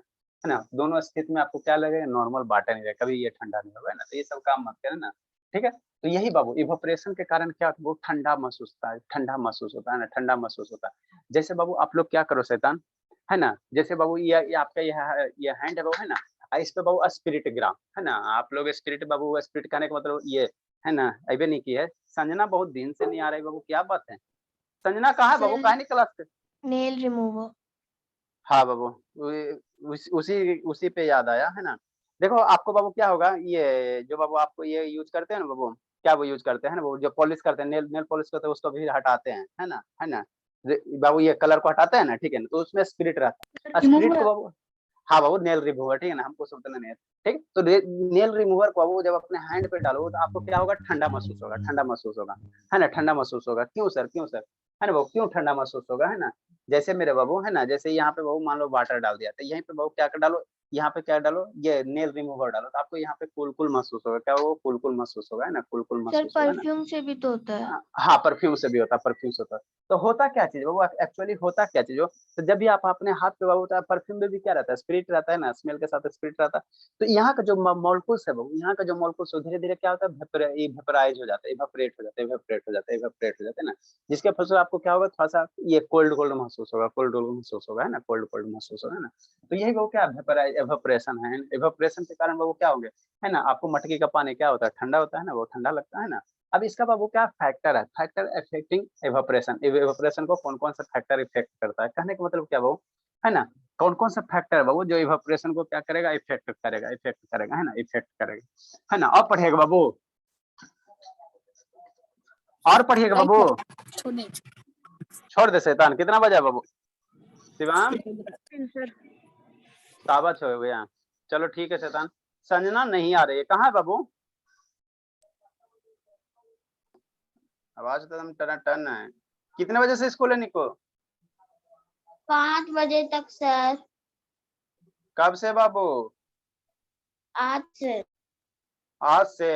ना, दोनों स्थिति में आपको क्या लगेगा, नॉर्मल वाटर नहीं रहेगा, कभी ये ठंडा नहीं होगा, है ना, तो ये सब काम मत करें ना, ठीक है। तो यही बाबू इवापोरेशन के कारण क्या होता है, वो ठंडा महसूस होता है, ठंडा महसूस होता है ना, ठंडा महसूस होता है। जैसे बाबू आप लोग क्या करो शैतान, है ना, जैसे बाबू ये आपका ये हैंड है बाबू, है ना, इस पे बाबू स्पिरिट गिरा, है ना, आप लोग स्पिरिट बाबू, स्पिरिट कहने का मतलब ये है ना, अबे नहीं की है। संजना बहुत दिन से नहीं आ रही बाबू, क्या बात है, संजना कहाँ है बाबू, सर कहाँ नहीं क्लास से? Nail remover. हाँ बाबू, उसी उसी पे याद आया, है ना। देखो आपको बाबू क्या होगा, ये जो बाबू आपको ये यूज करते हैं ना बाबू, क्या वो यूज करते हैं ना बाबू, जो पॉलिश करते हैं, नेल नेल पॉलिश करते हैं, उसको भी हटाते हैं, है ना, है ना। बाबू ये कलर को हटाते हैं ना, ठीक है ना, तो उसमें स्पिरिट रहता है, स्पिरिट को बाबू, हाँ बाबू नेल रिमूवर, ठीक है ना, हमको सब नेल, ठीक। तो नेल रिमूवर को बाबू जब अपने हैंड पे डालो तो आपको क्या होगा, ठंडा महसूस होगा, ठंडा महसूस होगा, है ना, ठंडा महसूस होगा। क्यों सर, क्यों सर, है ना बाबू, क्यों ठंडा महसूस होगा, है ना। जैसे मेरे बाबू, है ना, जैसे यहाँ पे बाबू मान लो वाटर डाल दिया, तो यहीं पे बाबू क्या कर डालो, यहाँ पे क्या डालो, ये नेल रिमूवर डालो, तो आपको यहाँ पे कुल कुल महसूस होगा, क्या वो कुल कुल महसूस होगा, है ना, कुल कुल सर महसूस होगा, है ना। परफ्यूम से भी तो होता है। हाँ परफ्यूम से भी होता है, परफ्यूम से होता है। तो होता क्या चीज वो, एक्चुअली होता क्या चीज हो, तो जब भी आप अपने हाथ पे बाबू, होता है परफ्यूम में भी क्या रहता है, स्पिरिट रहता है ना, स्मेल के साथ स्पिरिट रहता है। तो यहाँ का जो मॉलिक्यूल्स है बाबू, यहाँ का जो मॉलिक्यूल्स धीरे धीरे क्या होता है, वेपराइज हो जाता है, इवेपोरेट हो जाता है, इवेपोरेट हो जाता है, इवेपोरेट हो जाता है ना। जिसके फलस्वरूप आपको क्या होगा, थोड़ा सा ये कोल्ड कोल्ड महसूस होगा, कोल्ड कोल्ड महसूस होगा, है ना, कोल्ड कोल्ड महसूस होगा, है ना। तो यही बाबू क्या एवेपोरेशन है, एवेपोरेशन के कारण बाबू क्या होंगे, है ना, आपको मटकी का पानी क्या होता है, ठंडा होता है ना, वो ठंडा लगता है ना। अब इसका बाबू क्या फैक्टर है, फैक्टर अफेक्टिंग एवापोरेशन, एवापोरेशन को कौन कौन सा फैक्टर इफेक्ट करता है, कहने का मतलब क्या बाबू, है ना, कौन कौन सा फैक्टर है बाबू जो इवापोरेशन को क्या करेगा, इफेक्ट करेगा, इफेक्ट करेगा, है ना, इफेक्ट करेगा, है ना। और पढ़िएगा बाबू, और पढ़िएगा बाबू, छोड़ दे शैतान, कितना बजा बाबू, शिवाम सर साबत हो गया, चलो ठीक है शैतान। संजना नहीं आ रही है, कहाँ है बाबू, आवाज तो एकदम टन टन है। कितने बजे से स्कूल है निको, 5 बजे तक सर। कब से बाबू, आज से। आज से।